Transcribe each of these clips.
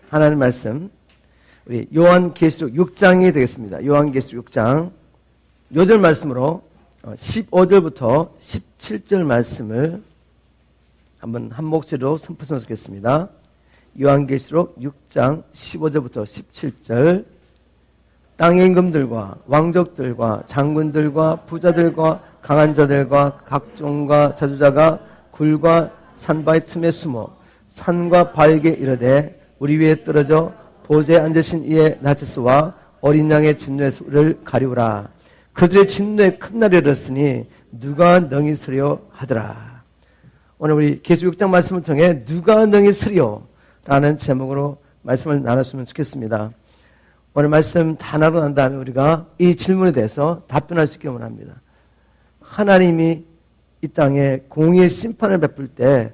하나님 말씀, 우리 요한계시록 6장이 되겠습니다. 요한계시록 6장 요절 말씀으로 15절부터 17절 말씀을 한번 한 목소리로 선포했으면 좋겠습니다. 요한계시록 6장 15절부터 17절. 땅의 임금들과 왕족들과 장군들과 부자들과 강한 자들과 각종과 자주자가 굴과 산바의 틈에 숨어 산과 바에게 이르되 우리 위에 떨어져 보좌에 앉으신 이의 나체스와 어린 양의 진노를 가리우라. 그들의 진노의 큰 날이 이르렀으니 누가 능히 서려 하더라. 오늘 우리 계시록 6장 말씀을 통해 누가 능히 서려 라는 제목으로 말씀을 나눴으면 좋겠습니다. 오늘 말씀 다 나누고 난 다음에 우리가 이 질문에 대해서 답변할 수 있기를 원합니다. 하나님이 이 땅에 공의의 심판을 베풀 때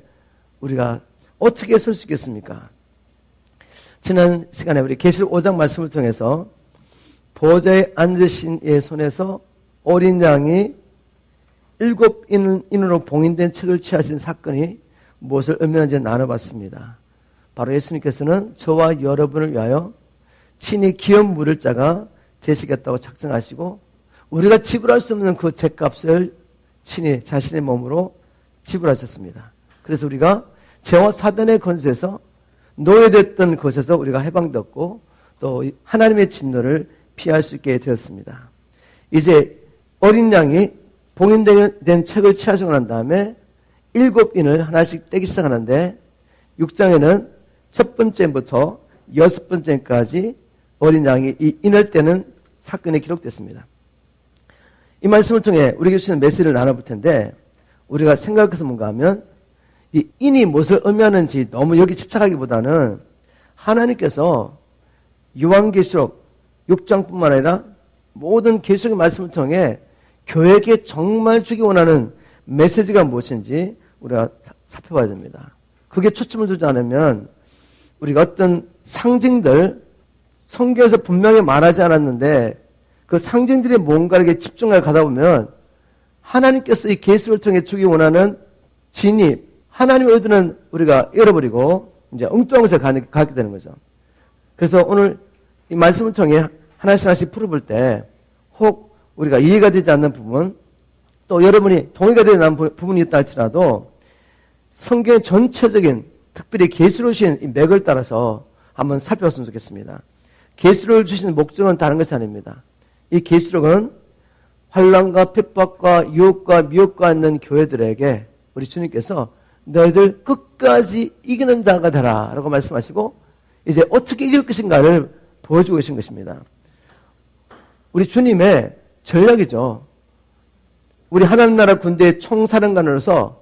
우리가 어떻게 설 수 있겠습니까? 지난 시간에 우리 계시록 5장 말씀을 통해서 보좌에 앉으신 이의 손에서 어린 양이 7인으로 봉인된 책을 취하신 사건이 무엇을 의미하는지 나눠봤습니다. 바로 예수님께서는 저와 여러분을 위하여 친히 기업 물을 자가 되시겠다고 작정하시고 우리가 지불할 수 없는 그 죗값을 친히 자신의 몸으로 지불하셨습니다. 그래서 우리가 죄와 사단의 권세에서 노예됐던 것에서 우리가 해방되었고 또 하나님의 진노를 피할 수 있게 되었습니다. 이제 어린 양이 봉인된 책을 취하시고 난 다음에 7인을 하나씩 떼기 시작하는데 6장에는 첫 번째부터 6번째까지 어린 양이 이 인을 떼는 사건이 기록됐습니다. 이 말씀을 통해 우리에게 주시는 메시지를 나눠볼 텐데 우리가 생각해서 뭔가 하면 이 인이 무엇을 의미하는지 너무 여기 집착하기보다는 하나님께서 요한계시록 6장뿐만 아니라 모든 계시록의 말씀을 통해 교회에게 정말 주기 원하는 메시지가 무엇인지 우리가 살펴봐야 됩니다. 그게 초점을 두지 않으면 우리가 어떤 상징들 성경에서 분명히 말하지 않았는데 그 상징들이 뭔가에게 집중하게 가다 보면 하나님께서 이 계시를 통해 주기 원하는 진입, 하나님의 의도는 우리가 잃어버리고 이제 엉뚱한 곳에 가게 되는 거죠. 그래서 오늘 이 말씀을 통해 하나씩 하나씩 풀어볼 때 혹 우리가 이해가 되지 않는 부분 또 여러분이 동의가 되지 않는 부분이 있다 할지라도 성경의 전체적인 특별히 계시로 주신 이 맥을 따라서 한번 살펴봤으면 좋겠습니다. 계시록을 주시는 목적은 다른 것이 아닙니다. 이 계시록은 환난과 핍박과 유혹과 미혹과 있는 교회들에게 우리 주님께서 너희들 끝까지 이기는 자가 되라 라고 말씀하시고 이제 어떻게 이길 것인가를 보여주고 계신 것입니다. 우리 주님의 전략이죠. 우리 하나님 나라 군대의 총사령관으로서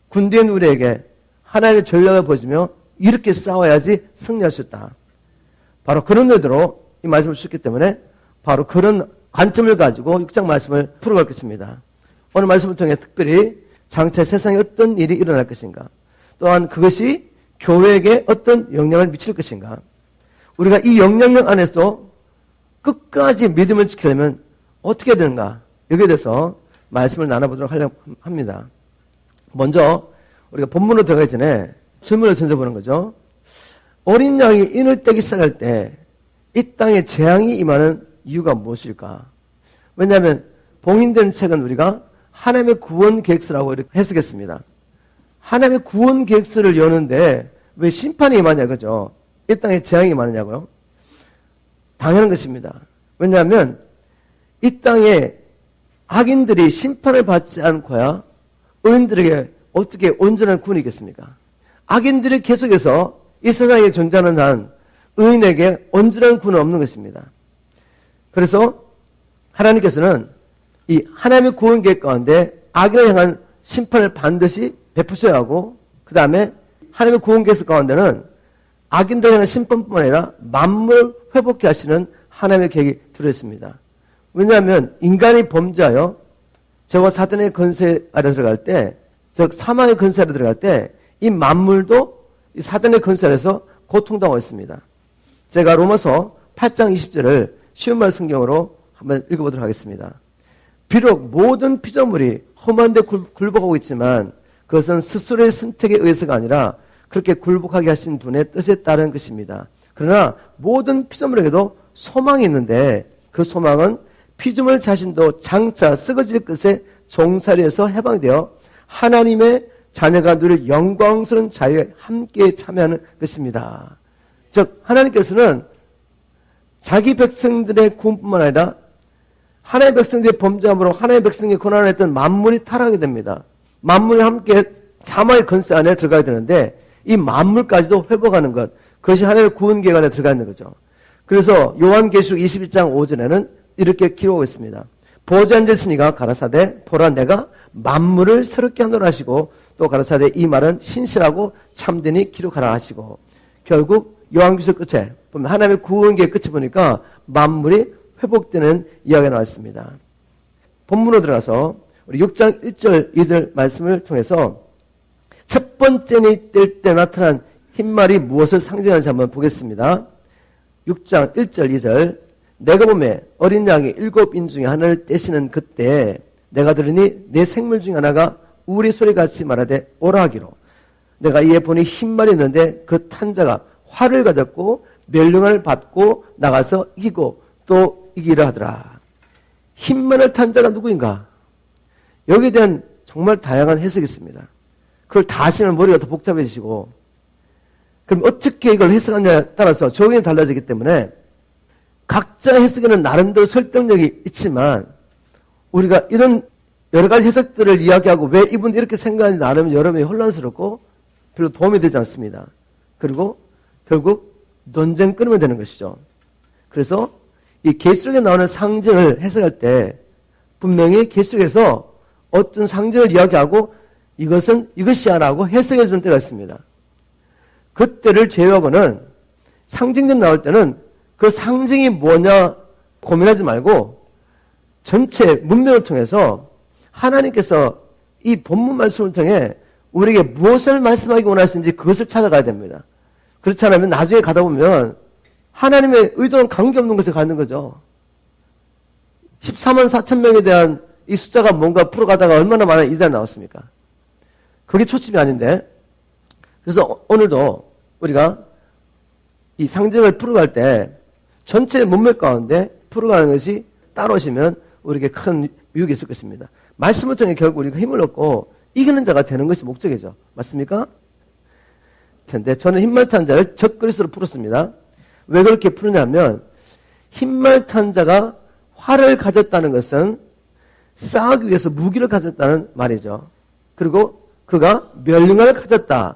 군대인 우리에게 하나님의 전략을 보여주며 이렇게 싸워야지 승리할 수 있다. 바로 그런 의도로 이 말씀을 주셨기 때문에 바로 그런 관점을 가지고 6장 말씀을 풀어갈 것입니다. 오늘 말씀을 통해 특별히 장차 세상에 어떤 일이 일어날 것인가, 또한 그것이 교회에게 어떤 영향을 미칠 것인가, 우리가 이 영향력 안에서 끝까지 믿음을 지키려면 어떻게 해야 되는가, 여기에 대해서 말씀을 나눠보도록 하려고 합니다. 먼저 우리가 본문으로 들어가기 전에 질문을 던져보는 거죠. 어린 양이 인을 떼기 시작할 때 이 땅에 재앙이 임하는 이유가 무엇일까? 왜냐하면 봉인된 책은 우리가 하나님의 구원 계획서라고 이렇게 해석했습니다. 하나님의 구원 계획서를 여는데 왜 심판이 임하냐 그죠? 이 땅에 재앙이 임하느냐고요? 당연한 것입니다. 왜냐하면 이 땅에 악인들이 심판을 받지 않고야 의인들에게 어떻게 온전한 구원이 있겠습니까? 악인들이 계속해서 이 세상에 존재하는 한 의인에게 온전한 구원은 없는 것입니다. 그래서 하나님께서는 이 하나님의 구원 계획 가운데 악인을 향한 심판을 반드시 베푸셔야 하고 그 다음에 하나님의 구원 계획 가운데는 악인들을 향한 심판뿐만 아니라 만물을 회복케 하시는 하나님의 계획이 들어있습니다. 왜냐하면 인간이 범죄하여 죄와 사단의 권세 아래 들어갈 때, 즉 사망의 권세 아래 들어갈 때 이 만물도 이 사단의 권세 아래서 고통당하고 있습니다. 제가 로마서 8장 20절을 쉬운 말 성경으로 한번 읽어보도록 하겠습니다. 비록 모든 피조물이 험한 데 굴복하고 있지만 그것은 스스로의 선택에 의해서가 아니라 그렇게 굴복하게 하신 분의 뜻에 따른 것입니다. 그러나 모든 피조물에게도 소망이 있는데 그 소망은 피조물 자신도 장차 썩어질 것에 종살이에서 해방되어 하나님의 자녀가 누릴 영광스러운 자유에 함께 참여하는 것입니다. 즉 하나님께서는 자기 백성들의 구원뿐만 아니라 하나님의 백성들의 범죄함으로 하나님의 백성의 고난을 했던 만물이 타락하게 됩니다. 만물이 함께 사마의 건세 안에 들어가야 되는데 이 만물까지도 회복하는 것, 그것이 하나님의 구원 계획 안에 들어가 있는 거죠. 그래서 요한계시록 21장 5절에는 이렇게 기록하고 있습니다. 보좌 앉으시니가 가라사대 보라 내가 만물을 새롭게 하노라 하시고 또 가라사대 이 말은 신실하고 참되니 기록하라 하시고 결국 요한계시록 끝에 보면 하나님의 구원 계획 끝에 보니까 만물이 회복되는 이야기가 나왔습니다. 본문으로 들어가서 우리 6장 1절 2절 말씀을 통해서 첫 번째 니 뗄 때 나타난 흰말이 무엇을 상징하는지 한번 보겠습니다. 6장 1절 2절 내가 보매 어린 양이 7인 중에 하나를 떼시는 그때 내가 들으니 내 생물 중에 하나가 우리 소리같이 말하되 오라 하기로 내가 이에 보니 흰말이 있는데 그 탄자가 활을 가졌고 멸령을 받고 나가서 이기고 또 이기라 하더라. 흰말을 탄 자가 누구인가? 여기에 대한 정말 다양한 해석이 있습니다. 그걸 다 하시면 머리가 더 복잡해지시고 그럼 어떻게 이걸 해석하냐에 따라서 적용이 달라지기 때문에 각자 해석에는 나름대로 설득력이 있지만 우리가 이런 여러 가지 해석들을 이야기하고 왜 이분이 이렇게 생각하는지 나누면 여러분이 혼란스럽고 별로 도움이 되지 않습니다. 그리고 결국 논쟁 끊으면 되는 것이죠. 그래서 이 계시록에 나오는 상징을 해석할 때 분명히 계시록에서 어떤 상징을 이야기하고 이것은 이것이야라고 해석해 주는 때가 있습니다. 그때를 제외하고는 상징들 나올 때는 그 상징이 뭐냐 고민하지 말고 전체 문맥을 통해서 하나님께서 이 본문 말씀을 통해 우리에게 무엇을 말씀하기 원하시는지 그것을 찾아가야 됩니다. 그렇지 않으면 나중에 가다 보면 하나님의 의도는 관계없는 것에 가는 거죠. 14만 4천 명에 대한 이 숫자가 뭔가 풀어가다가 얼마나 많은 이단이 나왔습니까? 그게 초점이 아닌데 그래서 오늘도 우리가 이 상징을 풀어갈 때 전체 문맥 가운데 풀어가는 것이 따라오시면 우리에게 큰 유익이 있을 것입니다. 말씀을 통해 결국 우리가 힘을 얻고 이기는 자가 되는 것이 목적이죠. 맞습니까? 근데 저는 흰말 탄 자를 적그리스도로 풀었습니다. 왜 그렇게 푸느냐면 흰말 탄 자가 활을 가졌다는 것은 싸우기 위해서 무기를 가졌다는 말이죠. 그리고 그가 멸령을 가졌다.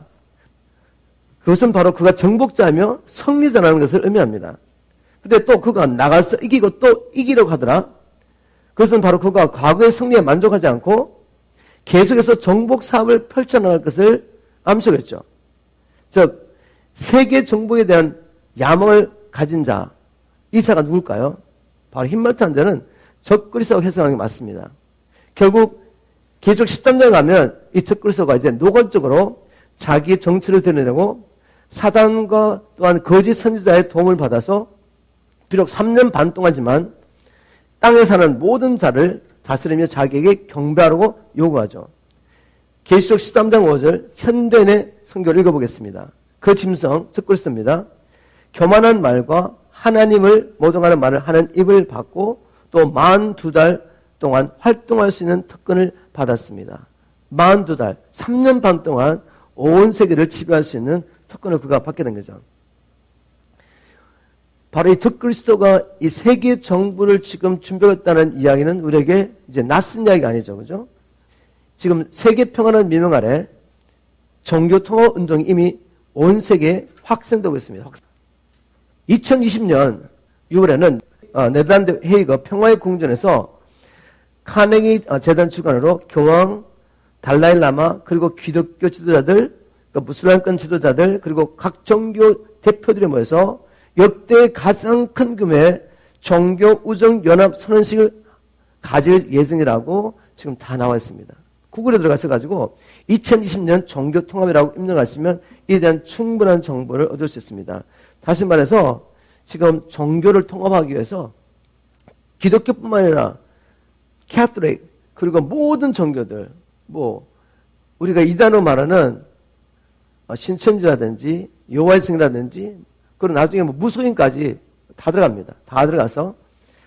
그것은 바로 그가 정복자이며 승리자라는 것을 의미합니다. 근데 또 그가 나가서 이기고 또 이기려고 하더라. 그것은 바로 그가 과거의 승리에 만족하지 않고 계속해서 정복 사업을 펼쳐나갈 것을 암시했죠. 즉 세계 정복에 대한 야망을 가진 자, 이 자가 누굴까요? 바로 흰말 탄 자는 적그리스도라고 해석하는 게 맞습니다. 결국 계속 13장 가면 이 적그리스도가 이제 노골적으로 자기의 정치를 드러내고 사단과 또한 거짓 선지자의 도움을 받아서 비록 3년 반 동안이지만 땅에 사는 모든 자를 다스리며 자기에게 경배하라고 요구하죠. 계시록 13장 5절 현대인의 성경을 읽어보겠습니다. 그 짐승 적그리스도입니다. 교만한 말과 하나님을 모독하는 말을 하는 입을 받고 또 42달 동안 활동할 수 있는 특권을 받았습니다. 42달, 3년 반 동안 온 세계를 지배할 수 있는 특권을 그가 받게 된 거죠. 바로 이 적그리스도가 이 세계 정부를 지금 준비했다는 이야기는 우리에게 이제 낯선 이야기가 아니죠. 그죠? 지금 세계 평화는 미명 아래 종교 통합 운동이 이미 온 세계에 확산되고 있습니다. 2020년 6월에는 네덜란드 헤이거 평화의 궁전에서 카네기 재단 주관으로 교황, 달라이라마 그리고 기독교 지도자들, 무슬림권 지도자들 그리고 각 종교 대표들이 모여서 역대 가장 큰 규모의 종교 우정 연합 선언식을 가질 예정이라고 지금 다 나와 있습니다. 구글에 들어가셔가지고 2020년 종교 통합이라고 입력하시면 이에 대한 충분한 정보를 얻을 수 있습니다. 다시 말해서 지금 종교를 통합하기 위해서 기독교뿐만 아니라 캐톨릭 그리고 모든 종교들 우리가 이단으로 말하는 신천지라든지 여호와의 증이라든지 그리고 나중에 뭐 무소인까지 다 들어갑니다. 다 들어가서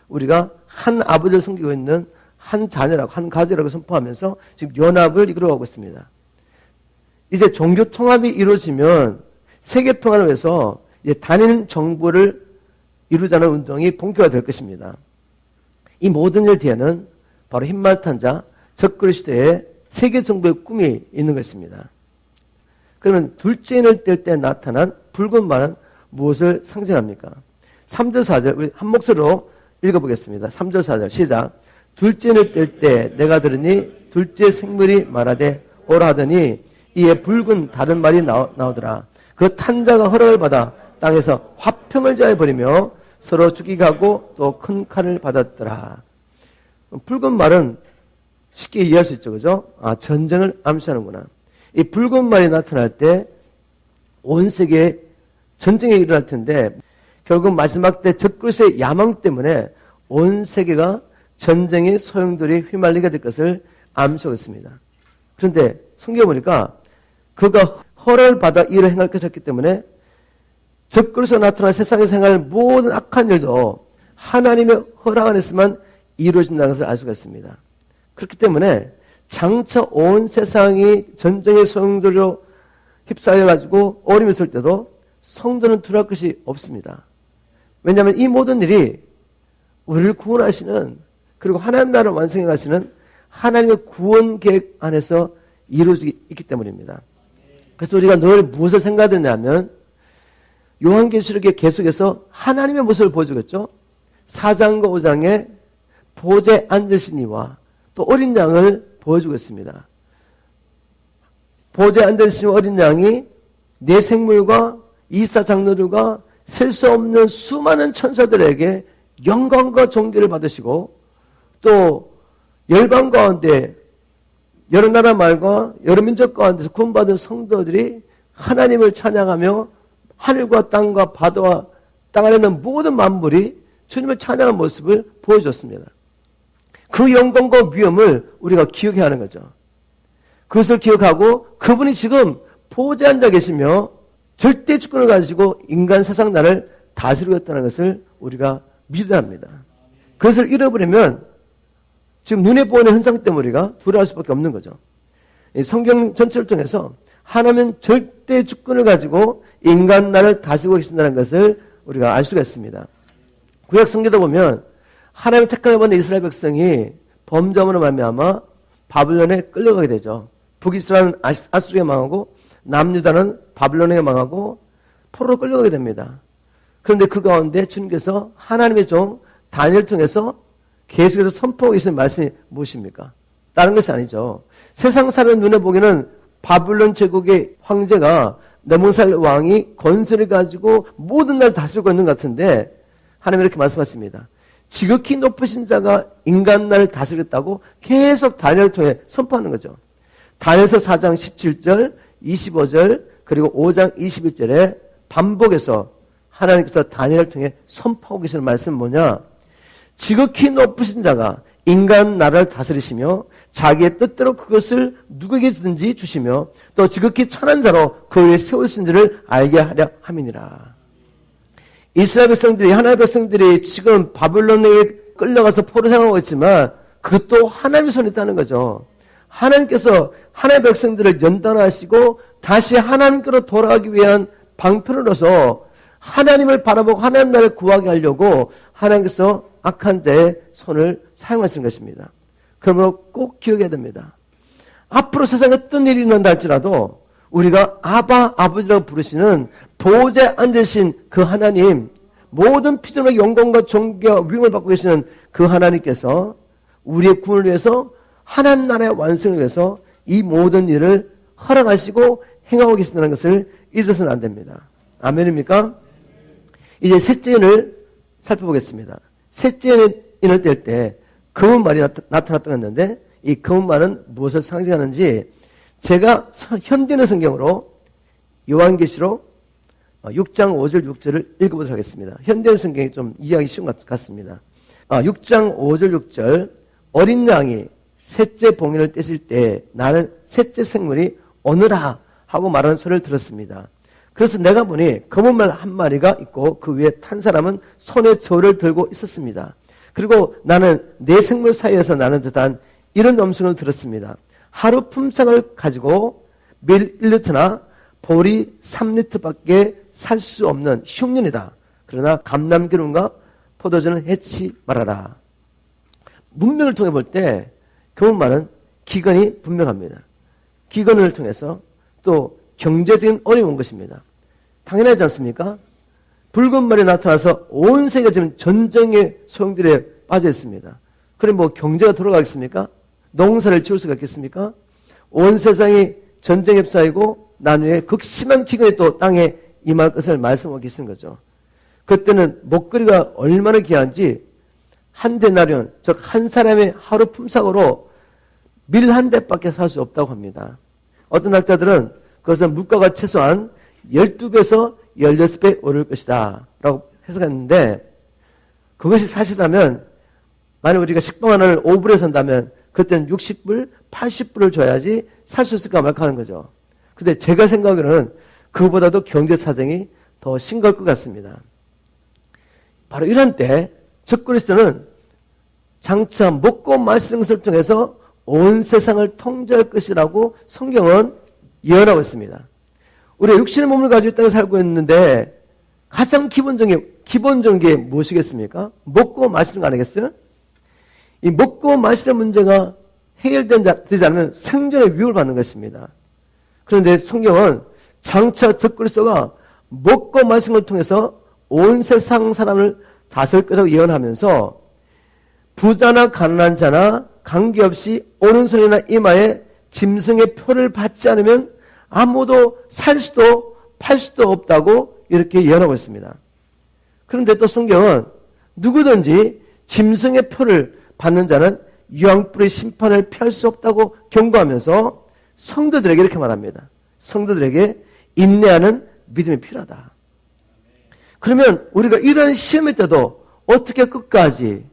우리가 한 아버지를 섬기고 있는 한 자녀라고 한 가족이라고 선포하면서 지금 연합을 이끌어가고 있습니다. 이제 종교 통합이 이루어지면 세계 평화를 위해서 단일 정부를 이루자는 운동이 본격화될 것입니다. 이 모든 일 뒤에는 바로 흰말 탄자 적그리스도의 세계 정부의 꿈이 있는 것입니다. 그러면 둘째 인을 뗄 때 나타난 붉은 말은 무엇을 상징합니까? 3절 4절 우리 한 목소리로 읽어보겠습니다. 3절 4절 시작. 둘째 인을 뗄 때 내가 들으니 둘째 생물이 말하되 오라 하더니 이에 붉은 다른 말이 나오더라. 그 탄자가 허락을 받아 땅에서 화평을 자해 버리며 서로 죽이게 하고 또 큰 칼을 받았더라. 붉은 말은 쉽게 이해할 수 있죠. 그죠? 전쟁을 암시하는구나. 이 붉은 말이 나타날 때 온 세계에 전쟁이 일어날 텐데 결국 마지막 때 적그리스도의 야망 때문에 온 세계가 전쟁의 소용돌이에 휘말리게 될 것을 암시하고 있습니다. 그런데 성경에 보니까 그가 허락을 받아 일을 행할 것이었기 때문에 적그리스도 나타난 세상에서 행할 모든 악한 일도 하나님의 허락 안에서만 이루어진다는 것을 알 수가 있습니다. 그렇기 때문에 장차 온 세상이 전쟁의 소용돌이로 휩싸여가지고 어려움이 있을 때도 성도는 두려울 것이 없습니다. 왜냐하면 이 모든 일이 우리를 구원하시는 그리고 하나님 나라를 완성해 가시는 하나님의 구원 계획 안에서 이루어지기 있기 때문입니다. 그래서 우리가 늘 무엇을 생각하느냐면 요한계시록에 계속해서 하나님의 모습을 보여주겠죠. 4장과 5장에 보좌에 앉으신 이와 또 어린 양을 보여주고 있습니다. 보좌에 앉으신 어린 양이 네 생물과 24 장로들과 셀 수 없는 수많은 천사들에게 영광과 존귀를 받으시고 또 열방 가운데 여러 나라 말과 여러 민족 가운데서 구원받은 성도들이 하나님을 찬양하며 하늘과 땅과 바다와 땅 안에 있는 모든 만물이 주님을 찬양하는 모습을 보여줬습니다. 그 영광과 위엄을 우리가 기억해야 하는 거죠. 그것을 기억하고 그분이 지금 보좌에 앉아 계시며 절대 주권을 가지고 인간 세상 나라를 다스리고 있다는 것을 우리가 믿어야 합니다. 그것을 잃어버리면 지금 눈에 보이는 현상 때문에 우리가 두려워할 수밖에 없는 거죠. 성경 전체를 통해서 하나님은 절대 주권을 가지고 인간 나라를 다스리고 계신다는 것을 우리가 알 수가 있습니다. 구약 성경에 보면 하나님의 택함을 받는 이스라엘 백성이 범죄함으로 말미암아 바벨론에 끌려가게 되죠. 북이스라엘은 아수르에 망하고 남유다는 바벨론에 망하고 포로로 끌려가게 됩니다. 그런데 그 가운데 주님께서 하나님의 종 다니엘을 통해서 계속해서 선포하고 계시는 말씀이 무엇입니까? 다른 것이 아니죠. 세상 사람 눈에 보기에는 바벨론 제국의 황제가 느부갓네살 왕이 권세를 가지고 모든 나라를 다스리고 있는 것 같은데 하나님이 이렇게 말씀하십니다. 지극히 높으신 자가 인간 나라를 다스리겠다고 계속 다니엘을 통해 선포하는 거죠. 다니엘서 4장 17절, 25절 그리고 5장 21절에 반복해서 하나님께서 다니엘을 통해 선포하고 계시는 말씀은 뭐냐? 지극히 높으신 자가 인간 나라를 다스리시며 자기의 뜻대로 그것을 누구에게든지 주시며 또 지극히 천한 자로 그 위에 세우신 줄을 알게 하려 함이니라. 이스라엘 백성들이 하나님의 백성들이 지금 바벨론에 끌려가서 포로 생활하고 있지만 그것도 하나님의 손에 있다는 거죠. 하나님께서 하나님의 백성들을 연단하시고 다시 하나님께로 돌아가기 위한 방편으로서 하나님을 바라보고 하나님 나라를 구하게 하려고 하나님께서 악한 자의 손을 사용하시는 것입니다. 그러므로 꼭 기억해야 됩니다. 앞으로 세상에 어떤 일이 일어난다 할지라도 우리가 아바 아버지라고 부르시는 보좌에 앉으신 그 하나님, 모든 피조물의 영광과 존귀와 위엄을 받고 계시는 그 하나님께서 우리의 구원을 위해서 하나님 나라의 완성을 위해서 이 모든 일을 허락하시고 행하고 계신다는 것을 잊어서는 안 됩니다. 아멘입니까? 이제 셋째 인을 살펴보겠습니다. 셋째 인을 뗄 때 검은 말이 나타났다고 했는데 이 검은 말은 무엇을 상징하는지 제가 현대의 성경으로 요한계시록 6장 5절 6절을 읽어보도록 하겠습니다. 현대의 성경이 좀 이해하기 쉬운 것 같습니다. 6장 5절 6절 어린 양이 셋째 봉인을 떼실 때 나는 셋째 생물이 오너라 하고 말하는 소리를 들었습니다. 그래서 내가 보니 검은 말 한 마리가 있고 그 위에 탄 사람은 손에 저를 들고 있었습니다. 그리고 나는 내 생물 사이에서 나는 듯한 이런 음성을 들었습니다. 하루 품삯을 가지고 밀 1리터나 보리 3리터밖에 살 수 없는 흉년이다. 그러나 감람기름과 포도주는 해치 말아라. 문맥을 통해 볼 때 교훈말은 기근이 분명합니다. 기근을 통해서 또 경제적인 어려운 것입니다. 당연하지 않습니까? 붉은 말이 나타나서 온 세계가 지금 전쟁의 소용돌이에 빠져 있습니다. 그럼 뭐 경제가 돌아가겠습니까? 농사를 지을 수가 있겠습니까? 온 세상이 전쟁에 휩싸이고 나중에 극심한 기근이 또 땅에 임할 것을 말씀하고 계신 거죠. 그때는 먹거리가 얼마나 귀한지 한 데나리온, 즉 한 사람의 하루 품삯으로 밀 한 대밖에 살 수 없다고 합니다. 어떤 학자들은 그것은 물가가 최소한 12배에서 16배 오를 것이다 라고 해석했는데, 그것이 사실이라면 만약 우리가 식빵 하나를 5불에 산다면 그때는 60불, 80불을 줘야지 살 수 있을까 말까 하는 거죠. 근데 제가 생각하기로는 그보다도 경제 사정이 더 심각할 것 같습니다. 바로 이런 때 적그리스도는 장차 먹고 마시는 것을 통해서 온 세상을 통제할 것이라고 성경은 예언하고 있습니다. 우리가 육신의 몸을 가지고 이 땅에 살고 있는데 가장 기본적인 게 무엇이겠습니까? 먹고 마시는 거 아니겠어요? 이 먹고 마시는 문제가 해결되지 않으면 생존의 위협을 받는 것입니다. 그런데 성경은 장차 적그리스도가 먹고 마시는 걸 통해서 온 세상 사람을 다스릴 것이라고 예언하면서 부자나 가난한 자나 관계없이 오른손이나 이마에 짐승의 표를 받지 않으면 아무도 살 수도 팔 수도 없다고 이렇게 예언하고 있습니다. 그런데 또 성경은 누구든지 짐승의 표를 받는 자는 유황불의 심판을 피할 수 없다고 경고하면서 성도들에게 이렇게 말합니다. 성도들에게 인내하는 믿음이 필요하다. 그러면 우리가 이런 시험일 때도 어떻게 끝까지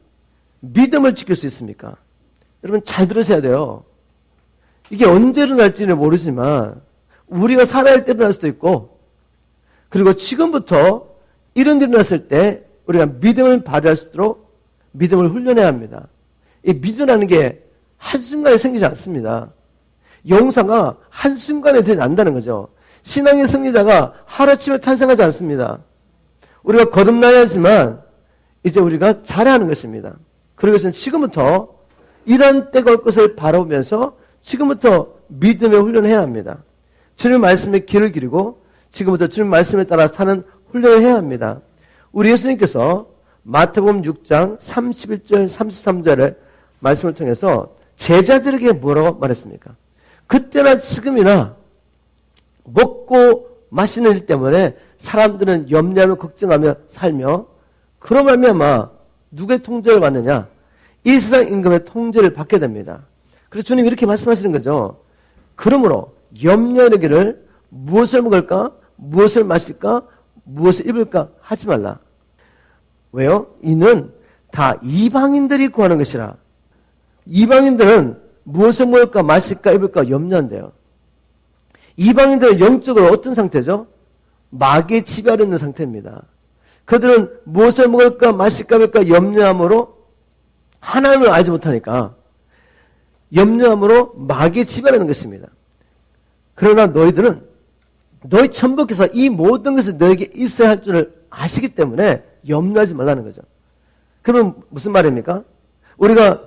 믿음을 지킬 수 있습니까? 여러분 잘 들으셔야 돼요. 이게 언제 일어날지는 모르지만 우리가 살아야 할 때 일어날 수도 있고, 그리고 지금부터 이런 일이 일어났을 때 우리가 믿음을 발휘할 수 있도록 믿음을 훈련해야 합니다. 이 믿음이라는 게 한순간에 생기지 않습니다. 용사가 한순간에 되지 않는다는 거죠. 신앙의 승리자가 하루아침에 탄생하지 않습니다. 우리가 거듭나야 하지만 이제 우리가 잘해야 하는 것입니다. 그러기 위해서는 지금부터 이런 때가 올 것을 바라보면서 지금부터 믿음의 훈련을 해야 합니다. 주님 말씀에 귀를 기르고 지금부터 주님 말씀에 따라 사는 훈련을 해야 합니다. 우리 예수님께서 마태복음 6장 31절 33절의 말씀을 통해서 제자들에게 뭐라고 말했습니까? 그때나 지금이나 먹고 마시는 일 때문에 사람들은 염려하며 걱정하며 살며 그로 말미암아 누구의 통제를 받느냐? 이 세상 임금의 통제를 받게 됩니다. 그래서 주님 이렇게 말씀하시는 거죠. 그러므로 염려하기를 무엇을 먹을까? 무엇을 마실까? 무엇을 입을까? 하지 말라. 왜요? 이는 다 이방인들이 구하는 것이라. 이방인들은 무엇을 먹을까? 마실까? 입을까? 염려한대요. 이방인들은 영적으로 어떤 상태죠? 마귀의 지배 아래 있는 상태입니다. 그들은 무엇을 먹을까? 마실까? 입을까? 염려함으로 하나님을 알지 못하니까 염려함으로 마귀의 지배 아래 있는 것입니다. 그러나 너희들은 너희 천부께서 이 모든 것이 너에게 있어야 할 줄을 아시기 때문에 염려하지 말라는 거죠. 그러면 무슨 말입니까? 우리가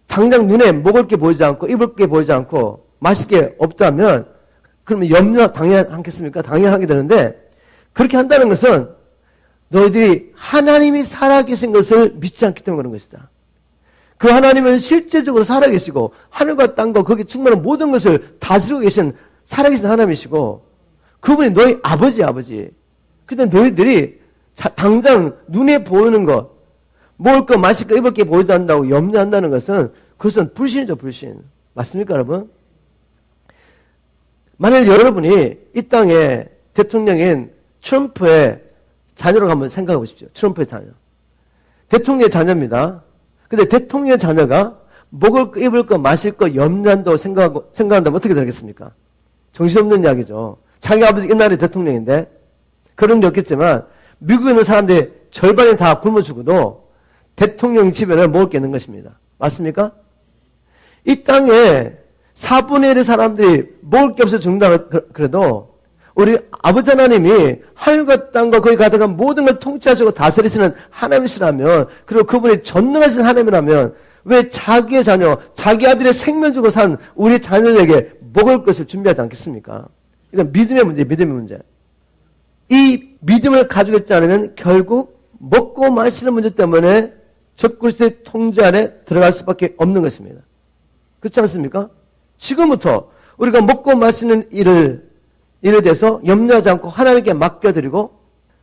당장 눈에 먹을 게 보이지 않고 입을 게 보이지 않고 마실 게 없다면 그러면 염려 당연히 않겠습니까? 당연하게 되는데 그렇게 한다는 것은 너희들이 하나님이 살아계신 것을 믿지 않기 때문에 그런 것이다. 그 하나님은 실제적으로 살아계시고 하늘과 땅과 거기 충만한 모든 것을 다스리고 계신 살아계신 하나님이시고 그분이 너희 아버지. 근데 너희들이 당장 눈에 보이는 것, 먹을 거, 마실 거, 입을 게 보이지 않는다고 염려한다는 것은 그것은 불신이죠, 불신. 맞습니까, 여러분? 만일 여러분이 이 땅에 대통령인 트럼프의 자녀라고 한번 생각해 보십시오. 트럼프의 자녀. 대통령의 자녀입니다. 근데 대통령의 자녀가 먹을 거, 입을 거, 마실 거 염려한다고 생각한다면 어떻게 되겠습니까? 정신없는 이야기죠. 자기 아버지 옛날에 대통령인데 그런 게 없겠지만 미국에 있는 사람들이 절반이 다 굶어 죽어도 대통령 집에는 먹을 게 있는 것입니다. 맞습니까? 이 땅에 4분의 1의 사람들이 먹을 게 없어 죽는다 그래도 우리 아버지 하나님이 하늘과 땅과 거기 가득한 모든 걸 통치하시고 다스리시는 하나님이시라면, 그리고 그분이 전능하신 하나님이라면 왜 자기의 자녀, 자기 아들의 생명 주고 산 우리 자녀들에게 먹을 것을 준비하지 않겠습니까? 이건 믿음의 문제, 믿음의 문제. 이 믿음을 가지고 있지 않으면 결국 먹고 마시는 문제 때문에 적그리스도의 통제 안에 들어갈 수밖에 없는 것입니다. 그렇지 않습니까? 지금부터 우리가 먹고 마시는 일에 대해서 염려하지 않고 하나님께 맡겨드리고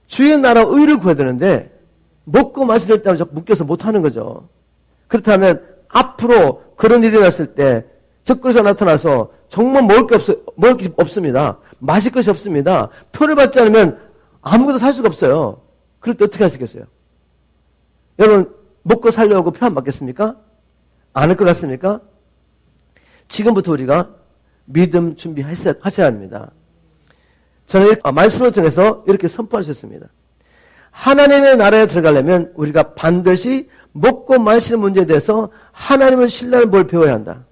주의 나라 의를 구해야 되는데 먹고 마시는 일 때문에 자꾸 묶여서 못하는 거죠. 그렇다면 앞으로 그런 일이 났을 때 적그리스도가 나타나서 정말 먹을 게 없습니다. 마실 것이 없습니다. 표를 받지 않으면 아무것도 살 수가 없어요. 그럴 때 어떻게 하시겠어요? 여러분 먹고 살려고 표 안 받겠습니까? 안 할 것 같습니까? 지금부터 우리가 믿음 준비하셔야 합니다. 저는 말씀을 통해서 이렇게 선포하셨습니다. 하나님의 나라에 들어가려면 우리가 반드시 먹고 마시는 문제에 대해서 하나님을 신뢰하는 뭘 배워야 한다.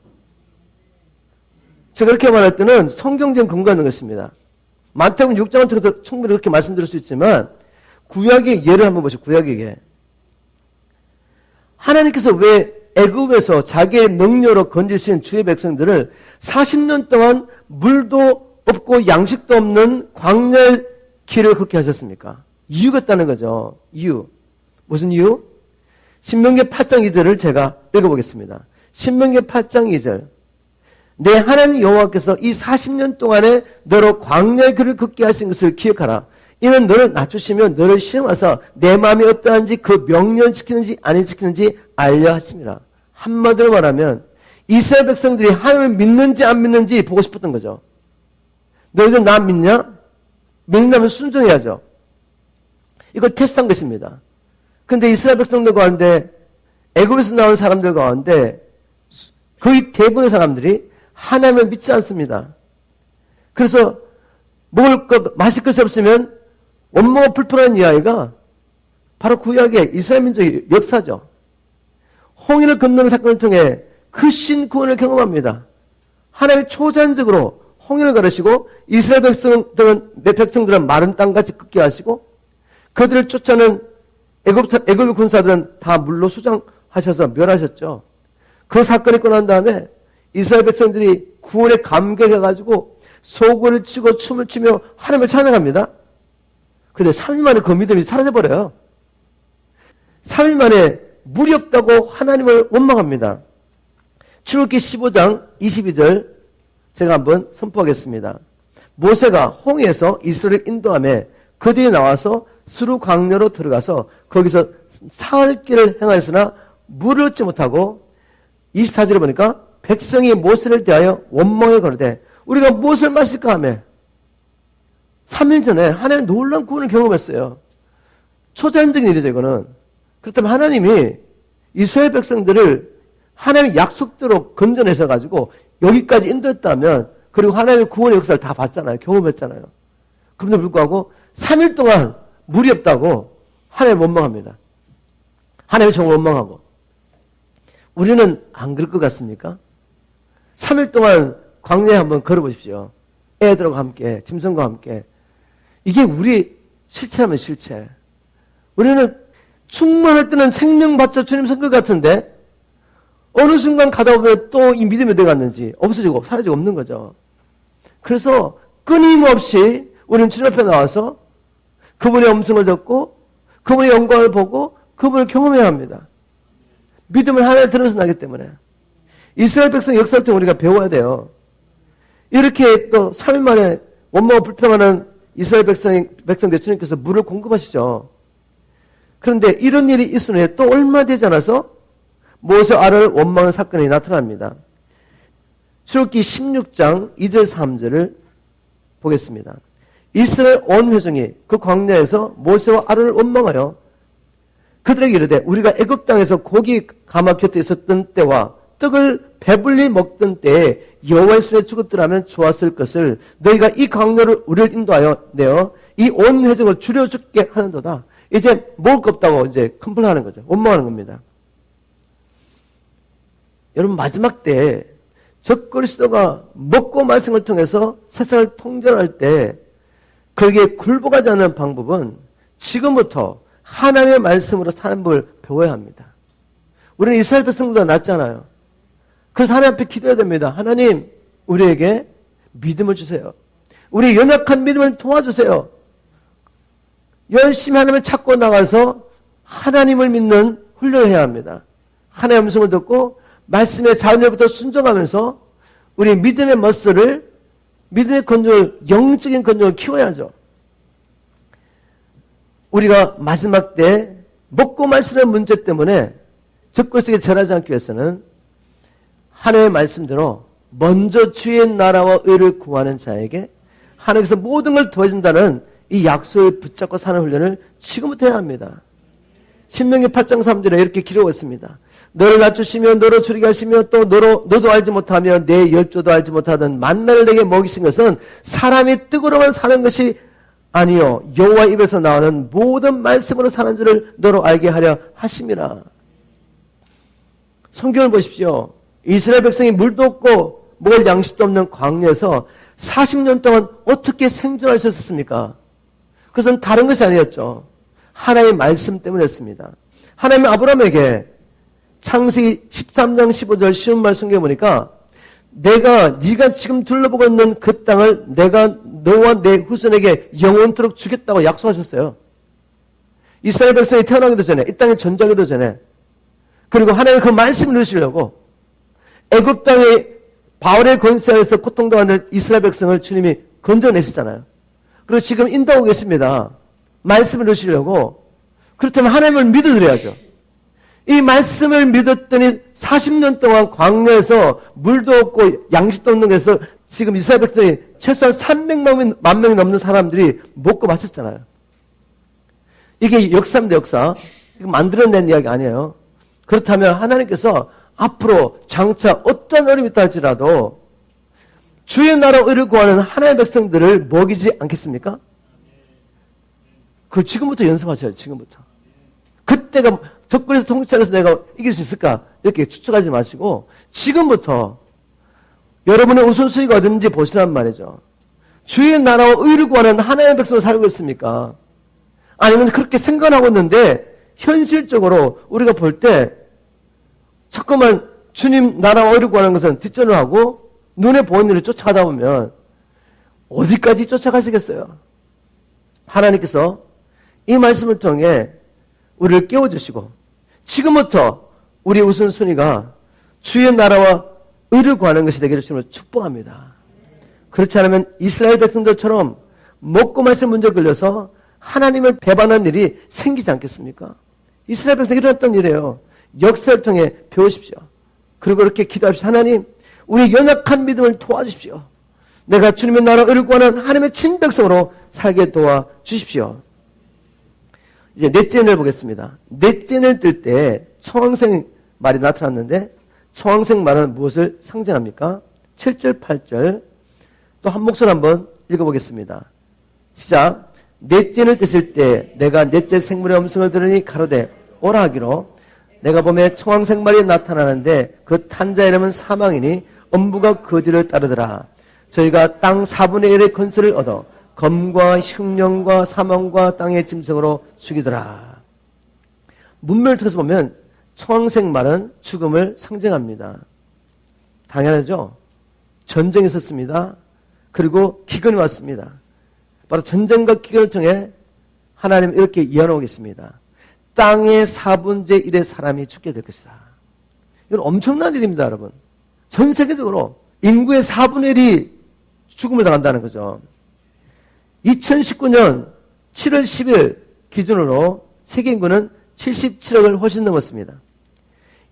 제가 그렇게 말할 때는 성경적인 근거가 있는 것입니다. 마태복음 6장을 통해서 충분히 그렇게 말씀드릴 수 있지만 구약의 예를 한번 보시죠. 구약의 예. 하나님께서 왜 애굽에서 자기의 능력으로 건지신 주의 백성들을 40년 동안 물도 없고 양식도 없는 광야의 길을 걷게 하셨습니까? 이유가 있다는 거죠. 이유. 무슨 이유? 신명기 8장 2절을 제가 읽어보겠습니다. 신명기 8장 2절. 내 하나님 여호와께서 이 40년 동안에 너로 광야의 길을 걷게 하신 것을 기억하라. 이는 너를 낮추시며 너를 시험하사 내 마음이 어떠한지 그 명령 지키는지 아니 지키는지 알려 하심이라. 한마디로 말하면 이스라엘 백성들이 하나님을 믿는지 안 믿는지 보고 싶었던 거죠. 너희들 나 믿냐? 믿는다면 순종해야죠. 이걸 테스트한 것입니다. 그런데 이스라엘 백성들 가운데 애굽에서 나온 사람들 가운데 거의 대부분의 사람들이 하나님을 믿지 않습니다. 그래서 먹을 것, 마실 것이 없으면 원모가 불편한 이 아이가 바로 구약의 이스라엘 민족의 역사죠. 홍해를 건너는 사건을 통해 크신 구원을 경험합니다. 하나님이 초자연적으로 홍해를 가르시고 이스라엘 백성들은 마른 땅같이 걷게 하시고 그들을 쫓아는 애굽의 군사들은 다 물로 수장하셔서 멸하셨죠. 그 사건이 있고 난 다음에 이스라엘 백성들이 구원에 감격해가지고 소고를 치고 춤을 추며 하나님을 찬양합니다. 그런데 3일 만에 그 믿음이 사라져버려요. 3일 만에 물이 없다고 하나님을 원망합니다. 출애굽기 15장 22절 제가 한번 선포하겠습니다. 모세가 홍해에서 이스라엘을 인도하며 그들이 나와서 수르 광야로 들어가서 거기서 사흘 길을 행하였으나 물을 얻지 못하고 24절에 보니까 백성이 모세를 대하여 원망을 거르되 우리가 무엇을 마실까 하며 3일 전에 하나님의 놀라운 구원을 경험했어요. 초자연적인 일이죠, 이거는. 그렇다면 하나님이 이스라엘 백성들을 하나님의 약속대로 건져내셔가지고 여기까지 인도했다면, 그리고 하나님의 구원의 역사를 다 봤잖아요. 경험했잖아요. 그럼에도 불구하고 3일 동안 물이 없다고 하나님을 원망합니다. 하나님이 정말 원망하고. 우리는 안 그럴 것 같습니까? 3일 동안 광야에 한번 걸어보십시오. 애들과 함께, 짐승과 함께. 이게 우리 실체라면 실체. 우리는 충만할 때는 생명받자 주님 성글 같은데 어느 순간 가다 보면 또 이 믿음이 어디 갔는지 없어지고 사라지고 없는 거죠. 그래서 끊임없이 우리는 주님 앞에 나와서 그분의 음성을 듣고 그분의 영광을 보고 그분을 경험해야 합니다. 믿음은 하나님 들어서 나기 때문에. 이스라엘 백성 역사를 통해 우리가 배워야 돼요. 이렇게 또 3일 만에 원망과 불평하는 이스라엘 백성들 주님께서 물을 공급하시죠. 그런데 이런 일이 있은 후에 또 얼마 되지 않아서 모세 아론을 원망하는 사건이 나타납니다. 출애굽기 16장 2절 3절을 보겠습니다. 이스라엘 온 회중이 그 광야에서 모세와 아론을 원망하여 그들에게 이르되 우리가 애굽 땅에서 고기 가마 곁에 있었던 때와 떡을 배불리 먹던 때에 여호와의 손에 죽었더라면 좋았을 것을 너희가 이 강로를 우리를 인도하여 내어 이 온 회중을 줄여 죽게 하는도다. 이제 먹을 거 없다고 이제 컴플레인하는 거죠. 원망하는 겁니다. 여러분, 마지막 때에 적그리스도가 먹고 말씀을 통해서 세상을 통전할 때 거기에 굴복하지 않는 방법은 지금부터 하나님의 말씀으로 사는 법을 배워야 합니다. 우리는 이스라엘 백성보다 낫잖아요. 그래서 하나님 앞에 기도해야 됩니다. 하나님, 우리에게 믿음을 주세요. 우리 연약한 믿음을 도와주세요. 열심히 하나님을 찾고 나가서 하나님을 믿는 훈련을 해야 합니다. 하나님의 음성을 듣고 말씀의 자연열부터 순종하면서 우리 믿음의 머슬을, 믿음의 건조를, 영적인 건조를 키워야죠. 우리가 마지막 때 먹고 마시는 문제 때문에 적그리스도에게 절하지 않기 위해서는 하나님의 말씀대로 먼저 주의 나라와 의를 구하는 자에게 하나님께서 모든 걸 더해준다는 이 약속을 붙잡고 사는 훈련을 지금부터 해야 합니다. 신명기 8장 3절에 이렇게 기록하고 있습니다. 너를 낮추시며 너로 줄이게 하시며 또 너도 알지 못하며 내 열조도 알지 못하던 만나를 내게 먹이신 것은 사람이 떡으로만 사는 것이 아니요 여호와 입에서 나오는 모든 말씀으로 사는 줄을 너로 알게 하려 하심이라. 성경을 보십시오. 이스라엘 백성이 물도 없고 먹을 양식도 없는 광야에서 40년 동안 어떻게 생존하셨습니까? 그것은 다른 것이 아니었죠. 하나님의 말씀 때문이었습니다. 하나님은 아브라함에게 창세기 13장 15절 쉬운 말 성경에 보니까 네가 지금 둘러보고 있는 그 땅을 내가 너와 내 후손에게 영원토록 주겠다고 약속하셨어요. 이스라엘 백성이 태어나기도 전에, 이 땅에 전쟁하기도 전에, 그리고 하나님은 그 말씀을 이루시려고 애굽 땅에 바울의 권세에서 고통당하는 이스라엘 백성을 주님이 건져내시잖아요. 그리고 지금 인도하고 계십니다. 말씀을 이루시려고. 그렇다면 하나님을 믿어드려야죠. 이 말씀을 믿었더니 40년 동안 광야에서 물도 없고 양식도 없는 데서 지금 이스라엘 백성이 최소한 300만 명이 넘는 사람들이 먹고 마셨잖아요. 이게 역사입니다, 역사. 이거 만들어낸 이야기 아니에요. 그렇다면 하나님께서 앞으로 장차 어떤 어려움이 있다 할지라도 주의 나라 의를 구하는 하나님의 백성들을 먹이지 않겠습니까? 그걸 지금부터 연습하셔야죠. 지금부터. 그때가 적그리스도 통치하면서 내가 이길 수 있을까? 이렇게 추측하지 마시고 지금부터 여러분의 우선순위가 어딘지 보시란 말이죠. 주의 나라와 의를 구하는 하나님의 백성으로 살고 있습니까? 아니면 그렇게 생각하고 있는데 현실적으로 우리가 볼 때 자꾸만 주님 나라와 의를 구하는 것은 뒷전을 하고 눈에 보이는 일을 쫓아가다 보면 어디까지 쫓아가시겠어요? 하나님께서 이 말씀을 통해 우리를 깨워주시고 지금부터 우리의 우선순위가 주의 나라와 의를 구하는 것이 되기를 주님을 축복합니다. 그렇지 않으면 이스라엘 백성들처럼 먹고 마실 문제에 걸려서 하나님을 배반하는 일이 생기지 않겠습니까? 이스라엘 백성이 일어났던 일이에요. 역사를 통해 배우십시오. 그리고 이렇게 기도합시다. 하나님, 우리 연약한 믿음을 도와주십시오. 내가 주님의 나라 의를 구하는 하나님의 친백성으로 살게 도와주십시오. 이제 넷째 날 보겠습니다. 넷째 날 뜰 때 청황색 말이 나타났는데 청황색 말은 무엇을 상징합니까? 7절, 8절 또 한 목소리 한번 읽어보겠습니다. 시작. 넷째 날 뜨실 때 내가 넷째 생물의 음성을 들으니 가로되 오라 하기로 내가 보매 청황색 말이 나타나는데 그 탄자 이름은 사망이니 엄부가 그 뒤를 따르더라. 저희가 땅 4분의 1의 건설을 얻어 검과 흉령과 사망과 땅의 짐승으로 죽이더라. 문맥을 통해서 보면 청황색 말은 죽음을 상징합니다. 당연하죠. 전쟁이 있었습니다. 그리고 기근이 왔습니다. 바로 전쟁과 기근을 통해 하나님은 이렇게 예언하고 있습니다. 땅의 4분의 1의 사람이 죽게 될 것이다. 이건 엄청난 일입니다, 여러분. 전 세계적으로 인구의 4분의 1이 죽음을 당한다는 거죠. 2019년 7월 10일 기준으로 세계 인구는 77억을 훨씬 넘었습니다.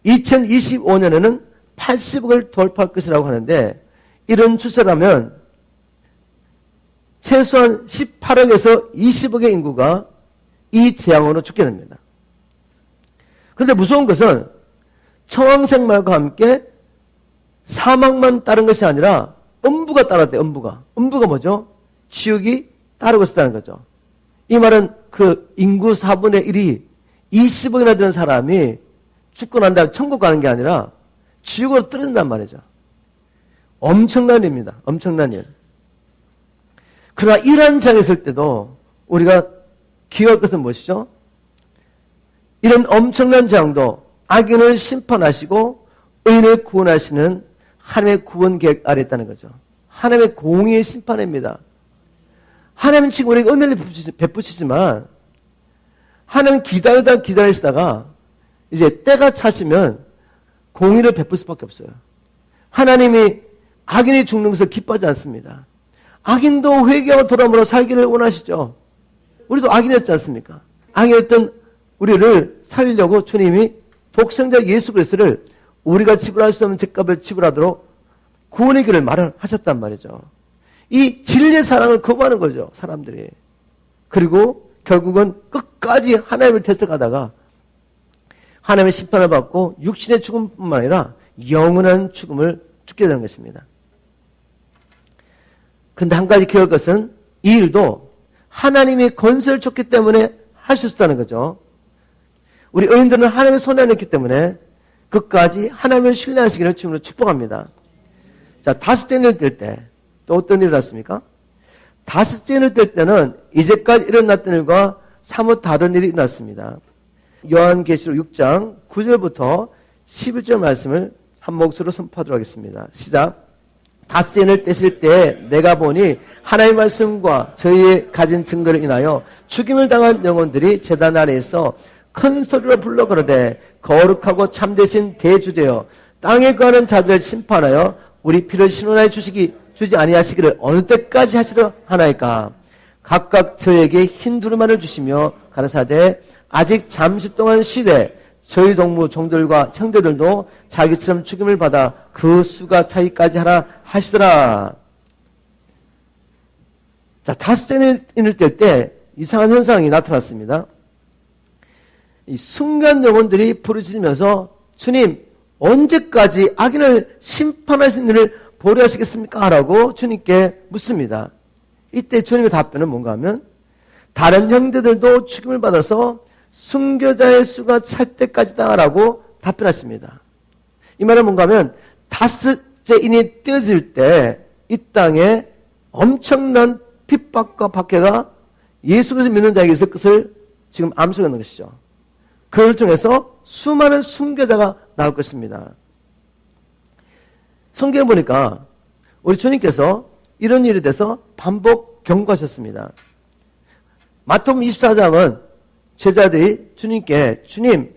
2025년에는 80억을 돌파할 것이라고 하는데 이런 추세라면 최소한 18억에서 20억의 인구가 이 재앙으로 죽게 됩니다. 그런데 무서운 것은 청황색 말과 함께 사망만 따른 것이 아니라 음부가 따랐대. 음부가 뭐죠? 지옥이 따르고 있었다는 거죠. 이 말은 그 인구 4분의 1이 20억이나 되는 사람이 죽고 난 다음에 천국 가는 게 아니라 지옥으로 떨어진단 말이죠. 엄청난 일입니다. 엄청난 일. 그러나 이러한 장에 있을 때도 우리가 기억할 것은 무엇이죠? 이런 엄청난 장도 악인을 심판하시고 의인을 구원하시는 하나님의 구원 계획 아래 있다는 거죠. 하나님의 공의의 심판입니다. 하나님은 지금 우리에게 은혜를 베푸시지만 하나님은 기다리시다가 이제 때가 차시면 공의를 베풀 수밖에 없어요. 하나님이 악인이 죽는 것을 기뻐하지 않습니다. 악인도 회개하고 돌아오므로 살기를 원하시죠. 우리도 악인이었지 않습니까? 악인이었던 우리를 살리려고 주님이 독생자 예수 그리스도를 우리가 지불할 수 없는 죄값을 지불하도록 구원의 길을 마련하셨단 말이죠. 이 진리의 사랑을 거부하는 거죠, 사람들이. 그리고 결국은 끝까지 하나님을 대적하다가 하나님의 심판을 받고 육신의 죽음뿐만 아니라 영원한 죽음을 죽게 되는 것입니다. 근데 한 가지 기억할 것은 이 일도 하나님이 건설을 줬기 때문에 하셨다는 거죠. 우리 의인들은 하나님의 손에 안에 있기 때문에 끝까지 하나님을 신뢰하시기를 주님으로 축복합니다. 자, 다섯째 인을 뗄 때 또 어떤 일이 일어났습니까? 다섯째 인을 뗄 때는 이제까지 일어났던 일과 사뭇 다른 일이 일어났습니다. 요한계시록 6장 9절부터 11절 말씀을 한 목소리로 선포하도록 하겠습니다. 시작. 다섯째 인을 떼실 때 내가 보니 하나님의 말씀과 저희의 가진 증거를 인하여 죽임을 당한 영혼들이 제단 아래에서 큰 소리로 불러 가로되 거룩하고 참되신 대주되어 땅에 거하는 자들을 심판하여 우리 피를 신원하여 주지 아니하시기를 어느 때까지 하시려 하나이까. 각각 저에게 흰 두루마를 주시며 가라사대 아직 잠시 동안 쉬되 저희 동무 종들과 형제들도 자기처럼 죽임을 받아 그 수가 차이까지 하라 하시더라. 자, 다섯째 인을 뗄 때 이상한 현상이 나타났습니다. 이 순간 영혼들이 부르짖으면서 주님 언제까지 악인을 심판하시는 일을 보려 하시겠습니까? 라고 주님께 묻습니다. 이때 주님의 답변은 뭔가 하면 다른 형제들도 죽임을 받아서 순교자의 수가 찰 때까지다 라고 답변하십니다. 이 말은 뭔가 하면 다섯째 인이 떼어질 때 이 땅에 엄청난 핍박과 박해가 예수 그리스도 믿는 자에게 있을 것을 지금 암시하는 것이죠. 그걸 통해서 수많은 순교자가 나올 것입니다. 성경에 보니까 우리 주님께서 이런 일에 대해서 반복 경고하셨습니다. 마태복음 24장은 제자들이 주님께 주님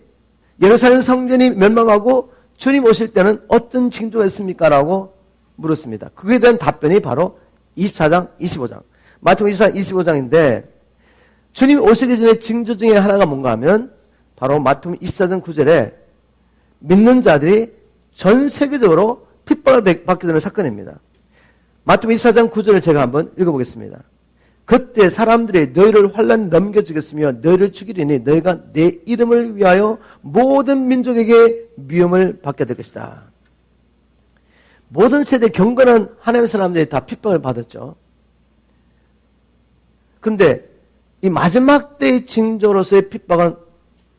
예루살렘 성전이 멸망하고 주님 오실 때는 어떤 징조가 있습니까? 라고 물었습니다. 그에 대한 답변이 바로 24장, 25장. 마태복음 24장, 25장인데 주님 오시기 전에 징조 중에 하나가 뭔가 하면 바로 마태복음 24장 9절에 믿는 자들이 전 세계적으로 핍박을 받게 되는 사건입니다. 마태복음 24장 9절을 제가 한번 읽어보겠습니다. 그때 사람들이 너희를 환란에 넘겨주겠으며 너희를 죽이리니 너희가 내 이름을 위하여 모든 민족에게 미움을 받게 될 것이다. 모든 세대 경건한 하나님의 사람들이 다 핍박을 받았죠. 그런데 이 마지막 때의 징조로서의 핍박은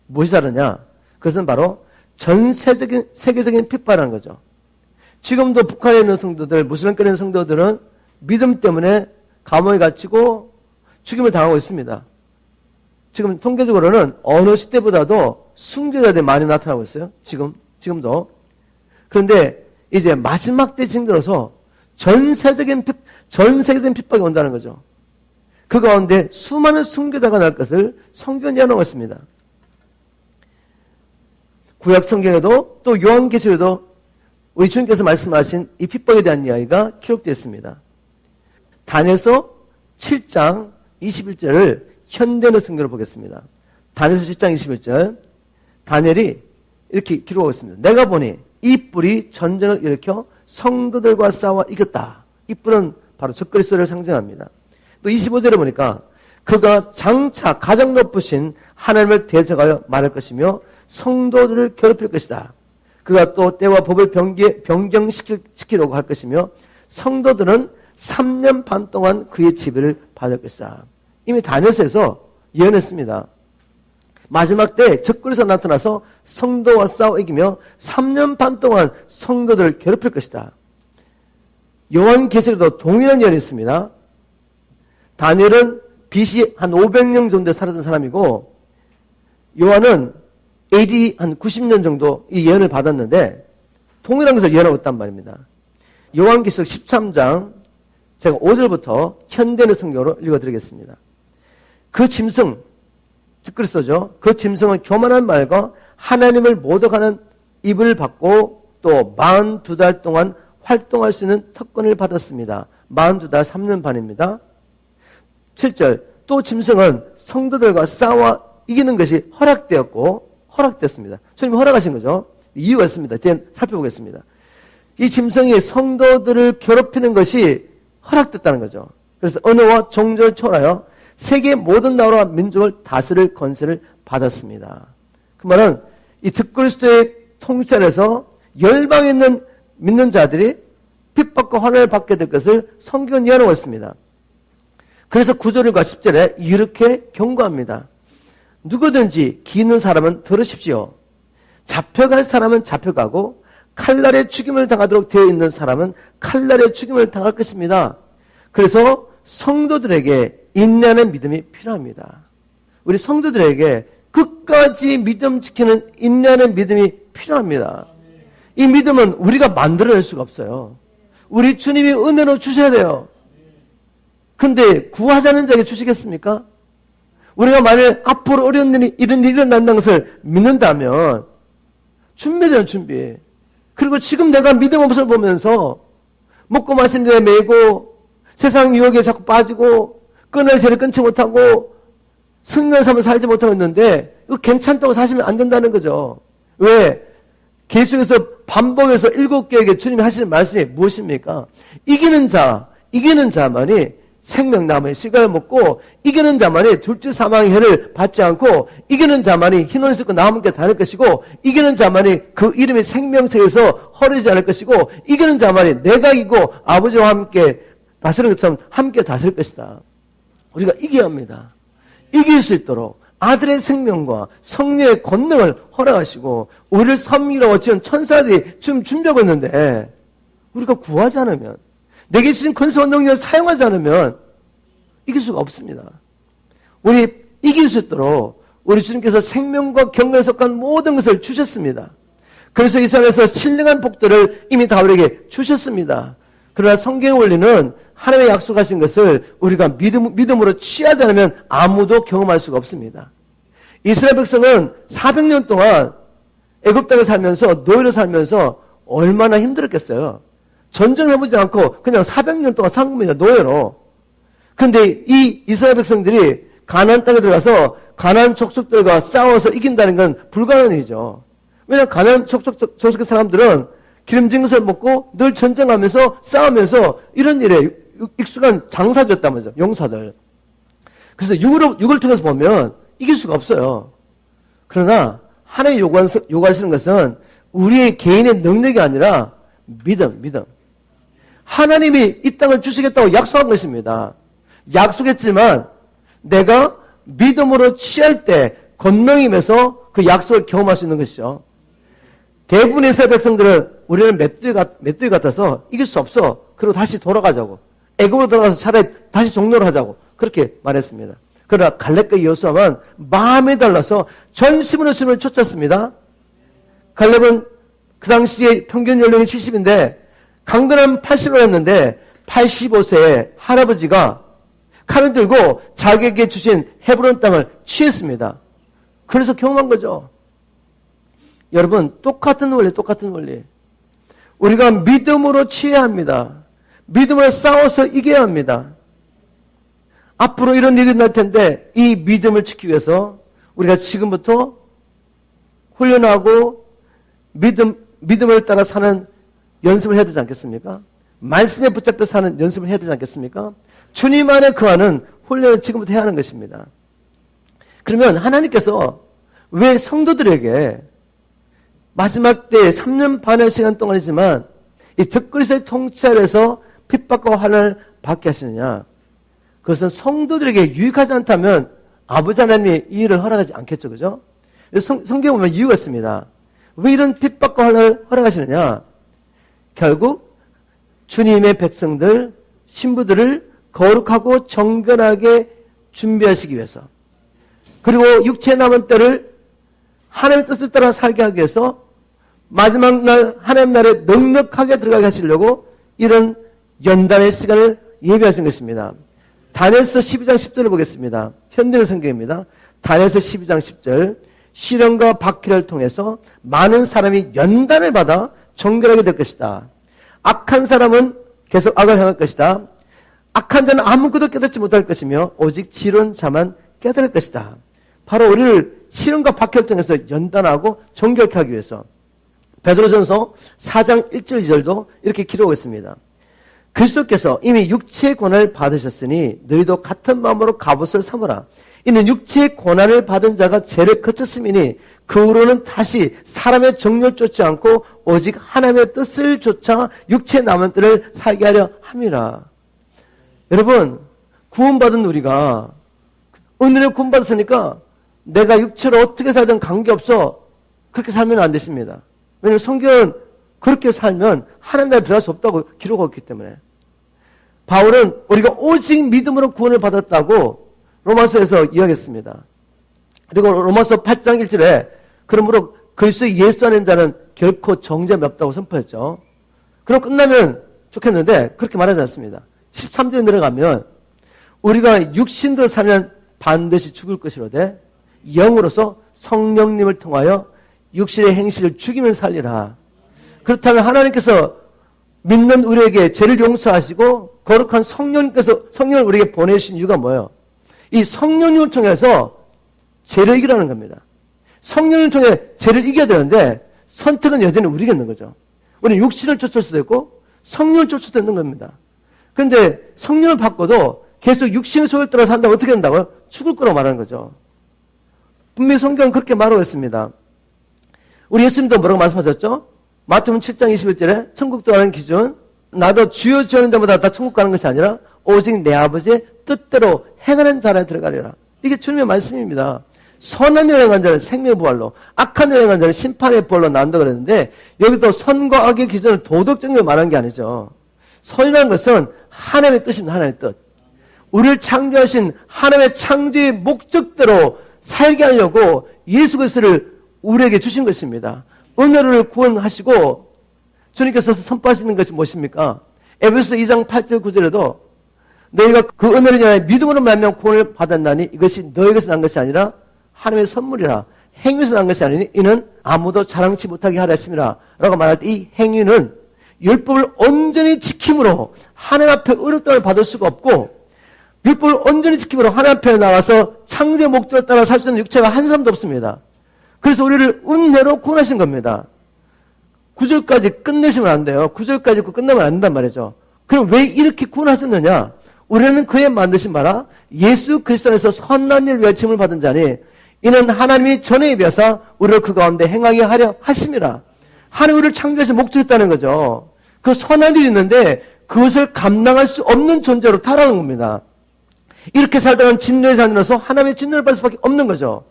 무엇이 다르냐? 그것은 바로 전 세계적인 핍박이라는 거죠. 지금도 북한에 있는 성도들, 무슬림권에 있는 성도들은 믿음 때문에 감옥에 갇히고 죽임을 당하고 있습니다. 지금 통계적으로는 어느 시대보다도 순교자들이 많이 나타나고 있어요. 지금도. 그런데 이제 마지막 때 징조로서 전 세계적인 핍박이 온다는 거죠. 그 가운데 수많은 순교자가 날 것을 성경이 예언하고 있습니다. 구약 성경에도 또 요한계시록에도 우리 주님께서 말씀하신 이 핍박에 대한 이야기가 기록되어 있습니다. 다니엘서 7장 21절을 현대의 성경으로 보겠습니다. 다니엘서 7장 21절 다니엘이 이렇게 기록하고 있습니다. 내가 보니 이 뿔이 전쟁을 일으켜 성도들과 싸워 이겼다. 이 뿔은 바로 적그리스도를 상징합니다. 또 25절에 보니까 그가 장차 가장 높으신 하나님을 대적하여 말할 것이며 성도들을 괴롭힐 것이다. 그가 또 때와 법을 변경시키려고 할 것이며 성도들은 3년 반 동안 그의 지배를 받을 것이다. 이미 다니엘서에서 예언했습니다. 마지막 때 적그리스도가 나타나서 성도와 싸워 이기며 3년 반 동안 성도들을 괴롭힐 것이다. 요한계시록에도 동일한 예언이 있습니다. 다니엘은 BC 한 500년 정도 살았던 사람이고 요한은 AD 한 90년 정도 이 예언을 받았는데 동일한 것을 예언하고 있단 말입니다. 요한계시록 13장 제가 5절부터 현대의 성경으로 읽어드리겠습니다. 그 짐승, 즉 그리스도죠. 그 짐승은 교만한 말과 하나님을 모독하는 입을 받고 또 42달 동안 활동할 수 있는 특권을 받았습니다. 42달 3년 반입니다. 7절 또 짐승은 성도들과 싸워 이기는 것이 허락되었습니다. 주님이 허락하신 거죠. 이유가 있습니다. 뒤에 살펴보겠습니다. 이 짐승이 성도들을 괴롭히는 것이 허락됐다는 거죠. 그래서 언어와 종족을 초월하여 세계 모든 나라와 민족을 다스릴 권세를 받았습니다. 그 말은 이 적그리스도의 통치 아래서 열방에 있는 믿는 자들이 핍박과 환난을 받게 될 것을 성경은 예언하고 있습니다. 그래서 9절과 10절에 이렇게 경고합니다. 누구든지 기 있는 사람은 들으십시오. 잡혀갈 사람은 잡혀가고 칼날에 죽임을 당하도록 되어 있는 사람은 칼날에 죽임을 당할 것입니다. 그래서 성도들에게 인내하는 믿음이 필요합니다. 우리 성도들에게 끝까지 믿음 지키는 인내하는 믿음이 필요합니다. 이 믿음은 우리가 만들어낼 수가 없어요. 우리 주님이 은혜로 주셔야 돼요. 근데 구하자는 자에게 주시겠습니까? 우리가 만일 앞으로 어려운 일이 이런 일이 일어난다는 것을 믿는다면 준비돼요, 준비. 그리고 지금 내가 믿음 없을 보면서 먹고 마시는 데 매이고 세상 유혹에 자꾸 빠지고 끊을 새를 끊지 못하고 승리의 삶을 살지 못하고 있는데 이거 괜찮다고 사시면 안 된다는 거죠. 왜? 계속해서 반복해서 7개에게 주님이 하시는 말씀이 무엇입니까? 이기는 자만이 생명나무의 실과를 먹고 이기는 자만이 둘째 사망의 해를 받지 않고 이기는 자만이 흰옷을 입고 나와 함께 다닐 것이고 이기는 자만이 그 이름이 생명책에서 허리지 않을 것이고 이기는 자만이 내가 이기고 아버지와 함께 다스리는 것처럼 함께 다스릴 것이다. 우리가 이겨야 합니다. 이길 수 있도록 아들의 생명과 성령의 권능을 허락하시고 우리를 섬기라고 지은 천사들이 지금 준비하고 있는데 우리가 구하지 않으면 내게 주신 권세와 능력을 사용하지 않으면 이길 수가 없습니다. 우리 이길 수 있도록 우리 주님께서 생명과 경건에 속한 모든 것을 주셨습니다. 그래서 이 세상에서 신령한 복들을 이미 다윗에게 주셨습니다. 그러나 성경의 원리는 하나님의 약속하신 것을 우리가 믿음으로 취하지 않으면 아무도 경험할 수가 없습니다. 이스라엘 백성은 400년 동안 애굽 땅에 살면서 노예로 살면서 얼마나 힘들었겠어요. 전쟁을 해보지 않고 그냥 400년 동안 산 겁니다. 노예로. 그런데 이 이스라엘 백성들이 가나안 땅에 들어가서 가나안 족속들과 싸워서 이긴다는 건 불가능한 일이죠. 왜냐하면 가나안 족속의 사람들은 기름진 것을 먹고 늘 전쟁하면서 싸우면서 이런 일에 익숙한 장사들이었단 말이죠. 용사들. 그래서 육을 통해서 보면 이길 수가 없어요. 그러나 하나님이 요구하시는 것은 우리의 개인의 능력이 아니라 믿음. 하나님이 이 땅을 주시겠다고 약속한 것입니다. 약속했지만 내가 믿음으로 취할 때 권능임에서 그 약속을 경험할 수 있는 것이죠. 대부분의 이스라엘 백성들은 우리는 맷돌이 같아서 이길 수 없어. 그리고 다시 돌아가자고. 애굽으로 돌아가서 차라리 다시 종로를 하자고. 그렇게 말했습니다. 그러나 갈렙과 여호수아만 마음이 달라서 전심으로 주님을 쫓았습니다. 갈렙은 그 당시에 평균 연령이 70인데 강건한 80을 했는데 85세에 할아버지가 칼을 들고 자기에게 주신 헤브론 땅을 취했습니다. 그래서 경험한 거죠. 여러분 똑같은 원리. 우리가 믿음으로 취해야 합니다. 믿음으로 싸워서 이겨야 합니다. 앞으로 이런 일이 날 텐데 이 믿음을 지키기 위해서 우리가 지금부터 훈련하고 믿음을 따라 사는 연습을 해야 되지 않겠습니까? 말씀에 붙잡혀 사는 연습을 해야 되지 않겠습니까? 주님 안에 거하는 훈련을 지금부터 해야 하는 것입니다. 그러면 하나님께서 왜 성도들에게 마지막 때 3년 반의 시간 동안이지만 이 적그리스도의 통치하에서 핍박과 환난을 받게 하시느냐? 그것은 성도들에게 유익하지 않다면 아버지 하나님이 이 일을 허락하지 않겠죠. 그죠? 성경에 보면 이유가 있습니다. 왜 이런 핍박과 환난을 허락하시느냐? 결국 주님의 백성들, 신부들을 거룩하고 정결하게 준비하시기 위해서, 그리고 육체에 남은 때를 하나님의 뜻을 따라 살게 하기 위해서 마지막 날 하나님 나라에 넉넉하게 들어가게 하시려고 이런 연단의 시간을 예비하신 것입니다. 다니엘서 12장 10절을 보겠습니다. 현대의 성경입니다. 다니엘서 12장 10절. 시련과 박해를 통해서 많은 사람이 연단을 받아 정결하게 될 것이다. 악한 사람은 계속 악을 행할 것이다. 악한 자는 아무것도 깨닫지 못할 것이며 오직 지혜로운 자만 깨달을 것이다. 바로 우리를 시련과 박해를 통해서 연단하고 정결케 하기 위해서 베드로전서 4장 1절 2절도 이렇게 기록하고 있습니다. 그리스도께서 이미 육체의 고난을 받으셨으니 너희도 같은 마음으로 갑옷을 삼으라. 이는 육체의 고난을 받은 자가 죄를 거쳤음이니 그 후로는 다시 사람의 정욕을 쫓지 않고 오직 하나님의 뜻을 쫓아 육체의 남은 때를 살게 하려 함이라. 여러분, 구원받은 우리가 오늘은 구원받았으니까 내가 육체로 어떻게 살든 관계없어, 그렇게 살면 안 되십니다. 왜냐하면 성경은 그렇게 살면 하나님 나라에 들어갈 수 없다고 기록하고 있기 때문에. 바울은 우리가 오직 믿음으로 구원을 받았다고 로마서에서 이야기했습니다. 그리고 로마서 8장 1절에 그러므로 그리스도 예수 안에 있는 자는 결코 정죄함이 없다고 선포했죠. 그럼 끝나면 좋겠는데 그렇게 말하지 않습니다. 13절에 내려가면 우리가 육신으로 살면 반드시 죽을 것이로되 영으로서 성령님을 통하여 육신의 행실을 죽이면 살리라. 그렇다면 하나님께서 믿는 우리에게 죄를 용서하시고 거룩한 성령을 우리에게 보내신 이유가 뭐예요? 이 성령님을 통해서 죄를 이기라는 겁니다. 성령을 통해 죄를 이겨야 되는데 선택은 여전히 우리가 있는 거죠. 우리는 육신을 쫓을 수도 있고 성령을 쫓을 수도 있는 겁니다. 그런데 성령을 받고도 계속 육신의 소유를 따라 산다면 어떻게 된다고요? 죽을 거라고 말하는 거죠. 분명히 성경은 그렇게 말하고 있습니다. 우리 예수님도 뭐라고 말씀하셨죠? 마태복음 7장 21절에 천국 들어가는 기준, 나도 주여 주여 하는 자마다 다 천국 가는 것이 아니라 오직 내 아버지의 뜻대로 행하는 자라에 들어가리라. 이게 주님의 말씀입니다. 선한 일을 행한 자는 생명의 부활로, 악한 일을 행한 자는 심판의 부활로 난다 그랬는데 여기도 선과 악의 기준을 도덕적으로 말한 게 아니죠. 선이라는 것은 하나님의 뜻입니다. 하나님의 뜻. 우리를 창조하신 하나님의 창조의 목적대로 살게 하려고 예수 그리스도를 우리에게 주신 것입니다. 은혜를 구원하시고 주님께서 선포하시는 것이 무엇입니까? 에베소서 2장 8절 9절에도 너희가 그 은혜를 인하여 믿음으로 말미암아 구원을 받았나니 이것이 너희에게서 난 것이 아니라 하나님의 선물이라. 행위에서 난 것이 아니니 이는 아무도 자랑치 못하게 하려 하심이라 라고 말할 때 이 행위는 율법을 온전히 지킴으로 하나님 앞에 의롭다함을 받을 수가 없고 율법을 온전히 지킴으로 하나님 앞에 나와서 창조의 목적을 따라 살 수 있는 육체가 한 사람도 없습니다. 그래서 우리를 은혜로 구원하신 겁니다. 9절까지 끝내시면 안 돼요. 9절까지 읽고 끝나면 안 된단 말이죠. 그럼 왜 이렇게 구원하셨느냐? 우리는 그의 만드신 바라 예수 그리스도 안에서 선한 일을 위하여 칭을 받은 자니 이는 하나님이 전에 비하사 우리를 그 가운데 행하게 하려 하심이라. 하나님 우리를 창조해서 목적했다는 거죠. 그 선한 일이 있는데 그것을 감당할 수 없는 존재로 타락한 겁니다. 이렇게 살다간 진노의 자녀로서 하나님의 진노를 받을 수밖에 없는 거죠.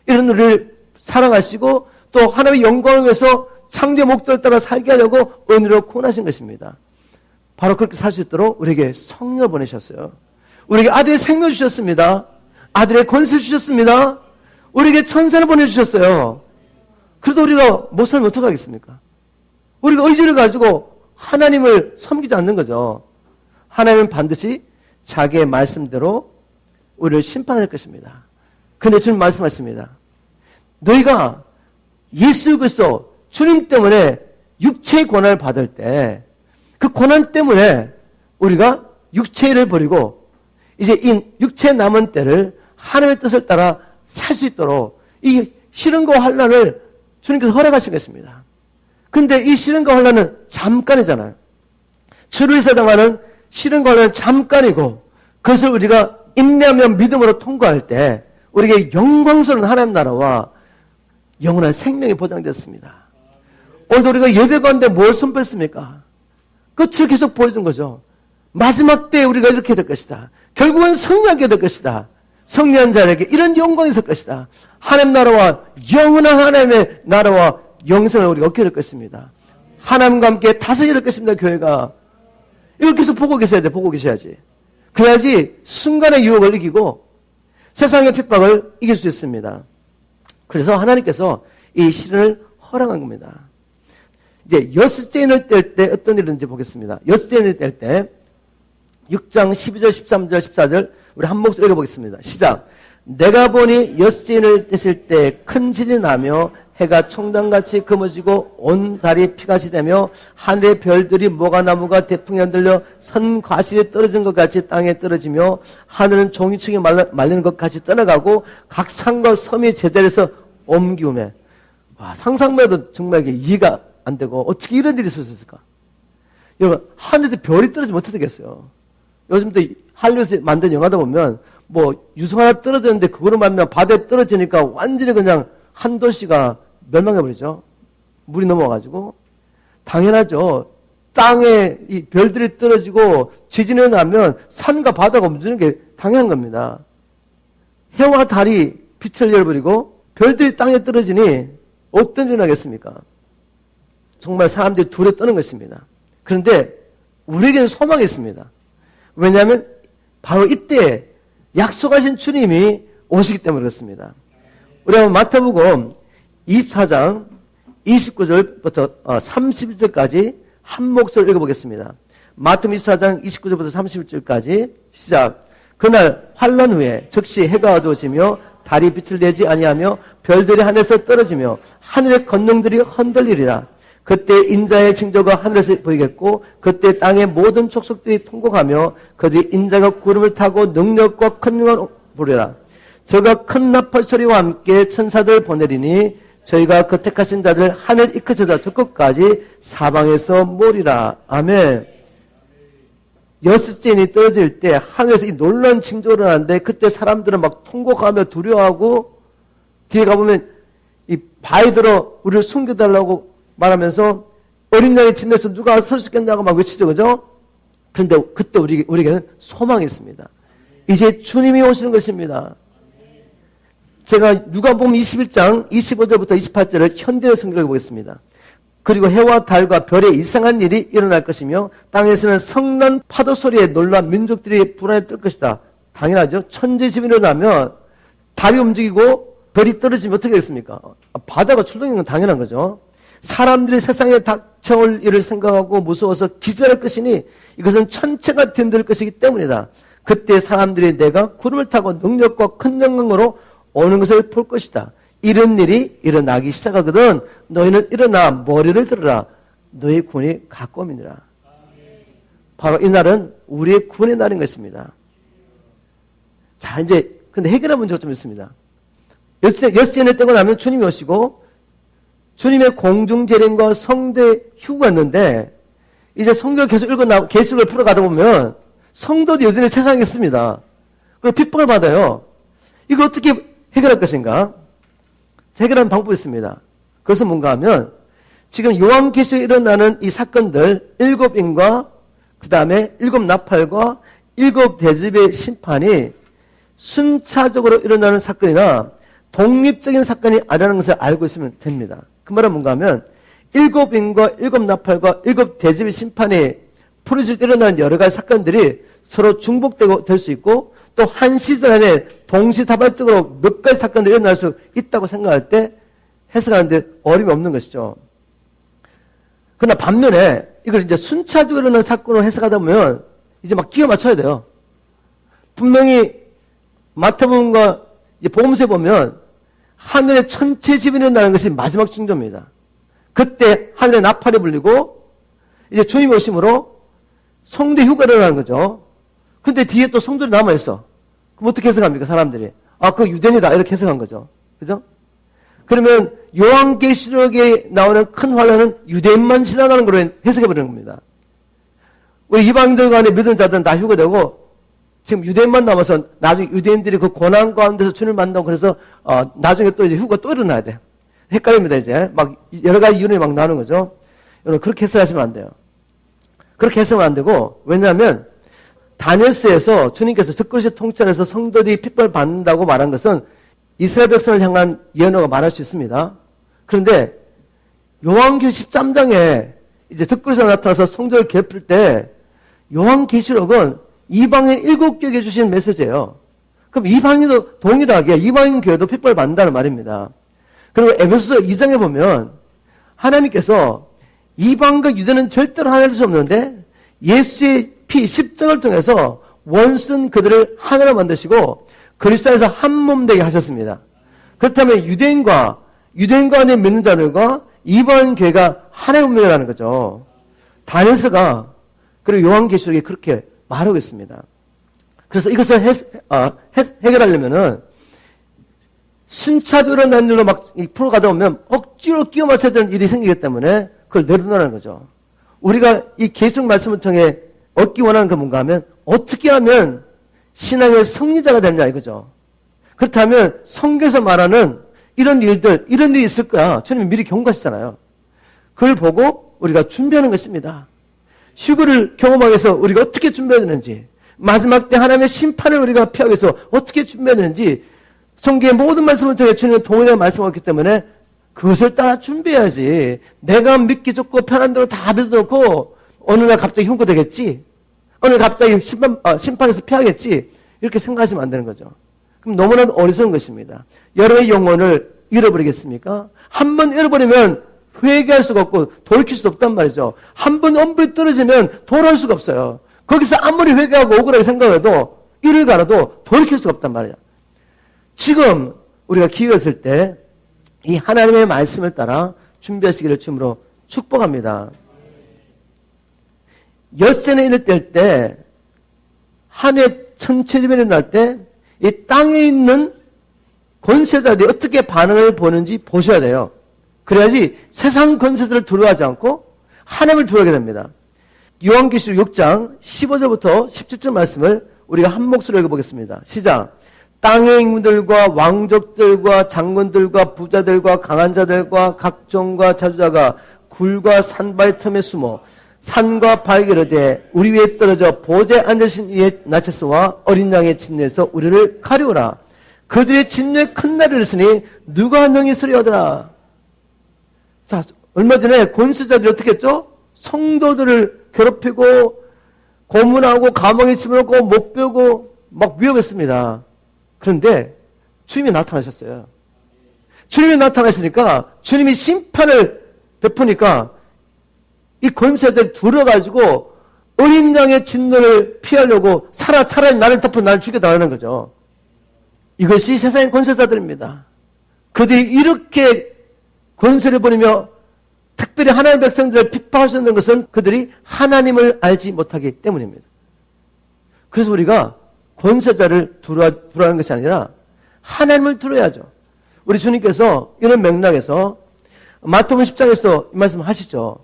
이런 우리를 사랑하시고 또 하나님의 영광을 위해서 창조의 목적을 따라 살게 하려고 은혜로 구원하신 것입니다. 바로 그렇게 살 수 있도록 우리에게 성령을 보내셨어요. 우리에게 아들의 생명을 주셨습니다. 아들의 권세를 주셨습니다. 우리에게 천사를 보내주셨어요. 그래도 우리가 못 살면 어떡하겠습니까? 우리가 의지를 가지고 하나님을 섬기지 않는 거죠. 하나님은 반드시 자기의 말씀대로 우리를 심판할 것입니다. 그런데 주님 말씀하십니다. 너희가 예수 그리스도 주님 때문에 육체의 고난을 받을 때 그 고난 때문에 우리가 육체를 버리고 이제 이 육체에 남은 때를 하나님의 뜻을 따라 살 수 있도록 이 시련과 환난을 주님께서 허락하신 것입니다. 그런데 이 시련과 환난은 잠깐이잖아요. 주를 위해서 당하는 시련과 환난은 잠깐이고 그것을 우리가 인내하며 믿음으로 통과할 때 우리에게 영광스러운 하나님 나라와 영원한 생명이 보장되었습니다. 오늘도 우리가 예배 가운데 뭘 선포했습니까? 끝을 계속 보여준 거죠. 마지막 때에 우리가 이렇게 될 것이다. 결국은 승리하게 될 것이다. 승리한 자에게 이런 영광이 있을 것이다. 하나님 나라와 영원한 하나님의 나라와 영생을 우리가 얻게 될 것입니다. 하나님과 함께 다스리게 될 것입니다. 교회가. 이걸 계속 보고 계셔야 돼. 보고 계셔야지. 그래야지 순간의 유혹을 이기고 세상의 핍박을 이길 수 있습니다. 그래서 하나님께서 이 시련을 허락한 겁니다. 이제 여스제인을 뗄 때 어떤 일이 있는지 보겠습니다. 여스제인을 뗄 때 6장 12절, 13절, 14절 우리 한 목소리 읽어보겠습니다. 시작. 내가 보니 여스제인을 떼실 때 큰 지진이 나며 해가 총단같이 금어지고 온 달이 피같이 되며 하늘의 별들이 모가나무가 대풍에 흔들려 선 과실이 떨어진 것 같이 땅에 떨어지며 하늘은 종이층이 말리는 것 같이 떠나가고 각 산과 섬이 제자리에서 옮기우매. 와, 상상만 해도 정말 이게 이해가 안 되고 어떻게 이런 일이 있을 수 있을까? 여러분, 하늘에서 별이 떨어지면 어떻게 되겠어요? 요즘도 할리우드에서 만든 영화다 보면 뭐 유성 하나 떨어졌는데 그거로 말하면 바다에 떨어지니까 완전히 그냥 한 도시가 멸망해버리죠. 물이 넘어가지고. 당연하죠. 땅에 이 별들이 떨어지고 지진이 나면 산과 바다가 움직이는 게 당연한 겁니다. 해와 달이 빛을 잃어버리고 별들이 땅에 떨어지니 어떤 일이 나겠습니까? 정말 사람들이 둘에 떠는 것입니다. 그런데 우리에게는 소망이 있습니다. 왜냐하면 바로 이때 약속하신 주님이 오시기 때문에 그렇습니다. 우리 한번 마태복음 24장 29절부터 31절까지 한 목소리 읽어보겠습니다. 마태복음 24장 29절부터 31절까지 시작. 그날 환란 후에 즉시 해가 어두워지며 달이 빛을 내지 아니하며 별들이 하늘에서 떨어지며 하늘의 권능들이 흔들리리라. 그때 인자의 징조가 하늘에서 보이겠고 그때 땅의 모든 족속들이 통곡하며 그들이 인자가 구름을 타고 능력과 큰 능을 부리라. 저가 큰 나팔 소리와 함께 천사들 보내리니 저희가 그 택하신 자들 하늘 이 끝에서 저 끝까지 사방에서 모리라. 아멘. 여스제인이 떨어질 때 하늘에서 이 놀라운 징조를 하는데 그때 사람들은 막 통곡하며 두려워하고 뒤에 가보면 이 바위들어 우리를 숨겨달라고 말하면서 어린 양의 진에서 누가 설 수 있겠냐고 막 외치죠. 그죠? 그런데 그때 우리에게는 소망이 있습니다. 이제 주님이 오시는 것입니다. 제가 누가복음 21장 25절부터 28절을 현대의 성경을 보겠습니다. 그리고 해와 달과 별의 이상한 일이 일어날 것이며 땅에서는 성난 파도 소리에 놀라 민족들이 불안에 떨 것이다. 당연하죠. 천재지변이 일어나면 달이 움직이고 별이 떨어지면 어떻게 되겠습니까? 바다가 출동하는 건 당연한 거죠. 사람들이 세상에 닥쳐올 일을 생각하고 무서워서 기절할 것이니 이것은 천체가 든들 것이기 때문이다. 그때 사람들이 내가 구름을 타고 능력과 큰 영광으로 오는 것을 볼 것이다. 이런 일이 일어나기 시작하거든 너희는 일어나 머리를 들어라. 너희 군이 가까움이니라. 바로 이 날은 우리의 군의 날인 것입니다. 자, 이제 근데 해결할 문제가 좀 있습니다. 여스제인을 떼고 나면 주님이 오시고 주님의 공중재림과 성대 휴가 있는데 이제 성경을 계속 계시록을 풀어가다 보면 성도들이 여전히 세상에 있습니다. 그 핍박을 받아요. 이걸 어떻게 해결할 것인가? 해결하는 방법이 있습니다. 그것은 뭔가 하면 지금 요한계시록에 일어나는 이 사건들 7인과 그 다음에 7나팔과 7대접의 심판이 순차적으로 일어나는 사건이나 독립적인 사건이 아니라는 것을 알고 있으면 됩니다. 그 말은 뭔가 하면 7인과 7나팔과 7대접의 심판이 풀어질 때 일어나는 여러 가지 사건들이 서로 중복되고 될 수 있고 또 한 시즌 안에 동시다발적으로 몇 가지 사건들이 일어날 수 있다고 생각할 때 해석하는데 어림이 없는 것이죠. 그러나 반면에 이걸 이제 순차적으로 일어나는 사건으로 해석하다 보면 이제 막 끼워 맞춰야 돼요. 분명히 마태복음과 이제 복음서에 보면 하늘의 천체지변이 일어나는 것이 마지막 징조입니다. 그때 하늘에 나팔이 불리고 이제 주님이 오심으로 성대 휴가가 일어나는 거죠. 근데 뒤에 또 성도들이 남아있어. 그럼 어떻게 해석합니까? 사람들이. 아, 그거 유대인이다. 이렇게 해석한 거죠. 그죠? 그러면 요한계시록에 나오는 큰 환란은 유대인만 지나가는 걸로 해석해버리는 겁니다. 우리 이방인들 간에 믿는 자들은 다 휴가되고 지금 유대인만 남아서 나중에 유대인들이 그 고난 가운데서 주님을 만나고 그래서 나중에 또 이제 휴가 또 일어나야 돼. 헷갈립니다, 이제. 막 여러 가지 이론이 막 나오는 거죠. 여러분, 그렇게 해석하시면 안 돼요. 그렇게 해석하면 안 되고, 왜냐하면, 다니엘서에서 주님께서 적그리스도 통치하면서 성도들이 핍박을 받는다고 말한 것은 이스라엘 백성을 향한 예언어가 말할 수 있습니다. 그런데 요한계시록 13장에 이제 적그리스도가 나타나서 성도를 괴롭힐 때 요한계시록은 이방인 7교회에 주신 메시지예요. 그럼 이방인도 동일하게 이방인 교회도 핍박을 받는다는 말입니다. 그리고 에베소서 2장에 보면 하나님께서 이방과 유대는 절대로 하나 될 수 없는데 예수의 피 십자가를 통해서 원수는 그들을 하나로 만드시고 그리스도 안에서 한 몸 되게 하셨습니다. 그렇다면 유대인과 안에 믿는 자들과 이방인 교회가 하나의 운명이라는 거죠. 다니엘서가 그리고 요한계시록이 그렇게 말하고 있습니다. 그래서 이것을 해결하려면은 순차적으로 난 일로 막 풀어가다 보면 억지로 끼워 맞춰야 되는 일이 생기기 때문에 그걸 내려놓으라는 거죠. 우리가 이 계속 말씀을 통해 얻기 원하는 게 뭔가 하면 어떻게 하면 신앙의 승리자가 되느냐 이거죠. 그렇다면 성경에서 말하는 이런 일이 있을 거야. 주님이 미리 경고하시잖아요. 그걸 보고 우리가 준비하는 것입니다. 휴거를 경험하기 위해서 우리가 어떻게 준비해야 되는지, 마지막 때 하나님의 심판을 우리가 피하기 위해서 어떻게 준비해야 되는지 성경의 모든 말씀을 통해 주님의 동일하게 말씀하기 때문에 그것을 따라 준비해야지. 내가 믿기 좋고 편한 대로 다 믿어놓고 어느 날 갑자기 흉고되겠지, 어느 날 갑자기 심판에서 피하겠지, 이렇게 생각하시면 안 되는 거죠. 그럼 너무나 어리석은 것입니다. 여러분의 영혼을 잃어버리겠습니까? 한 번 잃어버리면 회개할 수가 없고 돌이킬 수 없단 말이죠. 한 번 엄불히 떨어지면 돌아올 수가 없어요. 거기서 아무리 회개하고 억울하게 생각해도 이를 갈아도 돌이킬 수가 없단 말이에요. 지금 우리가 기회가 있을 때 이 하나님의 말씀을 따라 준비하시기를 주님으로 축복합니다. 엿새는 이를 뗄 때, 한 해 천체지변이 날 때, 이 땅에 있는 권세자들이 어떻게 반응을 보는지 보셔야 돼요. 그래야지 세상 권세자를 두려워하지 않고 하나님을 두려워하게 됩니다. 요한계시록 6장 15절부터 17절 말씀을 우리가 한 목소리로 읽어보겠습니다. 시작. 땅의 인물들과 왕족들과 장군들과 부자들과 강한 자들과 각종과 자주자가 굴과 산바위 틈에 숨어 산과 바위에 이르되 우리 위에 떨어져 보좌에 앉으신 이의 나체스와 어린 양의 진노에서 우리를 가리우라. 그들의 진노에 큰 날이 있으니 누가 능히 서리하더라. 자, 얼마 전에 권세자들이 어떻게 했죠? 성도들을 괴롭히고 고문하고 감옥에 집어넣고 못 배우고 막 위협했습니다. 그런데 주님이 나타나셨어요. 주님이 나타나시니까 주님이 심판을 베푸니까 이 권세자들이 두려워가지고 어린 양의 진노를 피하려고 차라리 나를 덮어 나를 죽여달라는 거죠. 이것이 세상의 권세자들입니다. 그들이 이렇게 권세를 부리며 특별히 하나님의 백성들을 핍박하셨는 것은 그들이 하나님을 알지 못하기 때문입니다. 그래서 우리가 권세자를 두려워하는 것이 아니라 하나님을 두려워야죠. 우리 주님께서 이런 맥락에서 마태복음 10장에서 이 말씀 하시죠.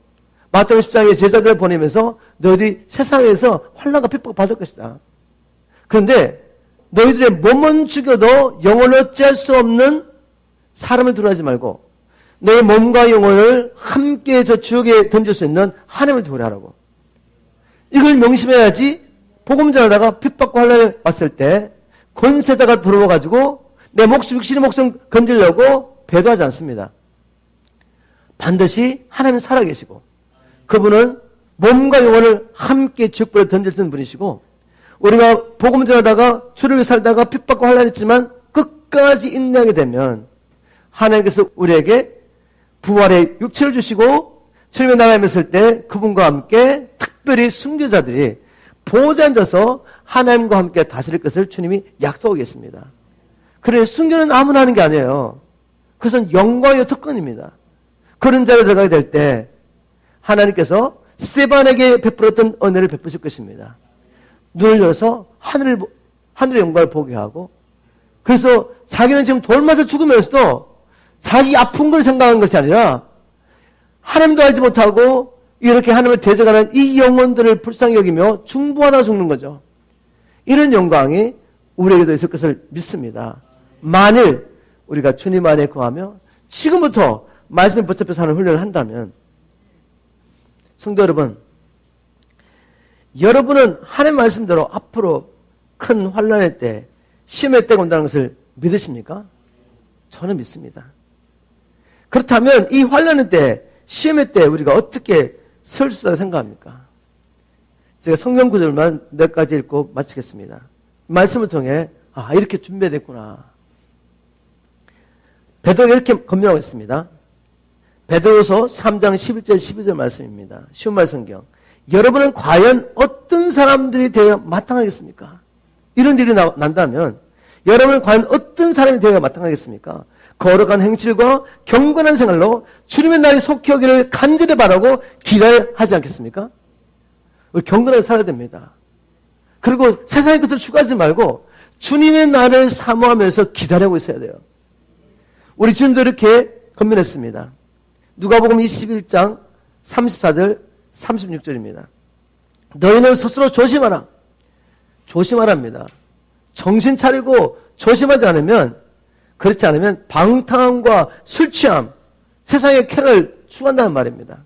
마태복음 10장에 제자들을 보내면서 너희들이 세상에서 환난과 핍박을 받을 것이다. 그런데 너희들의 몸은 죽여도 영혼을 어찌할 수 없는 사람을 두려워하지 말고 내 몸과 영혼을 함께 저 지옥에 던질 수 있는 하나님을 두려워하라고. 이걸 명심해야지 복음 전하다가 핍박과 환난을 왔을 때 권세자가 들어와가지고 내 목숨, 육신의 목숨 건지려고 배도하지 않습니다. 반드시 하나님은 살아계시고 그분은 몸과 영혼을 함께 지옥불에 던질 수 있는 분이시고 우리가 복음 전하다가 주를 위해 살다가 핍박과 환난이 있지만 끝까지 인내하게 되면 하나님께서 우리에게 부활의 육체를 주시고 주님의 나라에 있을 때 그분과 함께 특별히 순교자들이 보호자 앉아서 하나님과 함께 다스릴 것을 주님이 약속하고 계십니다. 그래 순교는 아무나 하는 게 아니에요. 그것은 영광의 특권입니다. 그런 자리에 들어가게 될 때 하나님께서 스데반에게 베풀었던 은혜를 베푸실 것입니다. 눈을 열어서 하늘의 영광을 보게 하고 그래서 자기는 지금 돌 맞아 죽으면서도 자기 아픈 걸 생각하는 것이 아니라 하나님도 알지 못하고 이렇게 하나님을 대적하는 이 영혼들을 불쌍히 여기며 중보하다 죽는 거죠. 이런 영광이 우리에게도 있을 것을 믿습니다. 만일 우리가 주님 안에 거하며 지금부터 말씀에 붙잡혀 사는 훈련을 한다면, 성도 여러분, 여러분은 하나님 말씀대로 앞으로 큰 환난의 때, 시험의 때가 온다는 것을 믿으십니까? 저는 믿습니다. 그렇다면 이 환난의 때, 시험의 때 우리가 어떻게 설 수 있다고 생각합니까? 제가 성경 구절만 몇 가지 읽고 마치겠습니다. 말씀을 통해 이렇게 준비됐구나. 베드로가 이렇게 권면하고 있습니다. 베드로서 3장 11절 12절 말씀입니다. 쉬운 말 성경. 여러분은 과연 어떤 사람들이 되어 마땅하겠습니까? 이런 일이 난다면 여러분은 과연 어떤 사람이 되어 마땅하겠습니까? 거룩한 행실과 경건한 생활로 주님의 날이 속히 오기를 간절히 바라고 기대하지 않겠습니까? 우리 경건하게 살아야 됩니다. 그리고 세상의 것을 추구하지 말고 주님의 날을 사모하면서 기다리고 있어야 돼요. 우리 주님도 이렇게 권면했습니다. 누가복음 21장 34절 36절입니다. 너희는 스스로 조심하라. 조심하랍니다. 정신 차리고 조심하지 않으면, 그렇지 않으면 방탕함과 술취함, 세상의 쾌락을 추구한다는 말입니다.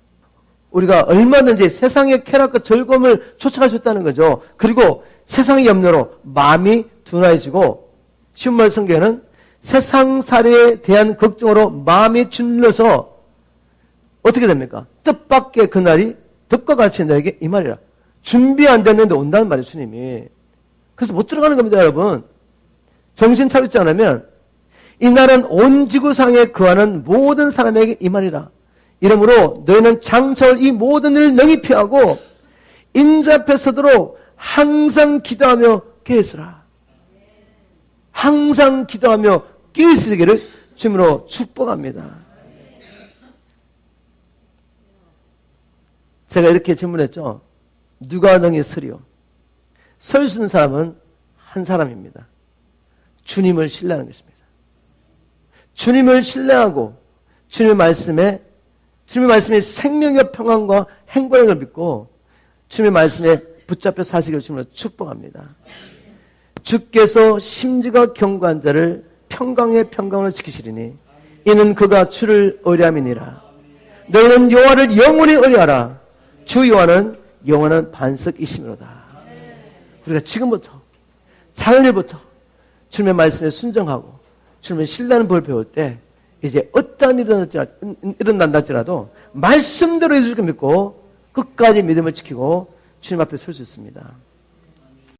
우리가 얼마든지 세상의 쾌락과 즐거움을 쫓아갈 수 있다는 거죠. 그리고 세상의 염려로 마음이 둔해지고, 쉬운 말 성경에는 세상살이에 대한 걱정으로 마음이 질려서 어떻게 됩니까? 뜻밖의 그날이 덕과 같이 너에게 이 말이라. 준비 안 됐는데 온다는 말이에요, 주님이. 그래서 못 들어가는 겁니다, 여러분. 정신 차리지 않으면 이 날은 온 지구상에 거하는 모든 사람에게 이 말이라. 이러므로 너희는 장차올 이 모든 일을 능히 피하고 인자 앞에 서도록 항상 기도하며 깨어있으라. 항상 기도하며 깨어있으기를 주님으로 축복합니다. 제가 이렇게 질문했죠. 누가 능히 서리요? 설 수 있는 사람은 한 사람입니다. 주님을 신뢰하는 것입니다. 주님을 신뢰하고 주님의 말씀이 생명의 평안과 행복을 믿고 주님의 말씀에 붙잡혀 사시기를 주님으로 축복합니다. 주께서 심지가 견고한 자를 평강의 평강으로 지키시리니 이는 그가 주를 의뢰함이니라. 너희는 여호와를 영원히 의뢰하라. 주 여호와는 영원한 반석이시미로다. 우리가 지금부터 자연일부터 주님의 말씀에 순종하고 주님의 신뢰하는 법을 배울 때 이제 어떠한 일이 일어난다 할지라도 말씀대로 예수를 믿고 끝까지 믿음을 지키고 주님 앞에 설 수 있습니다.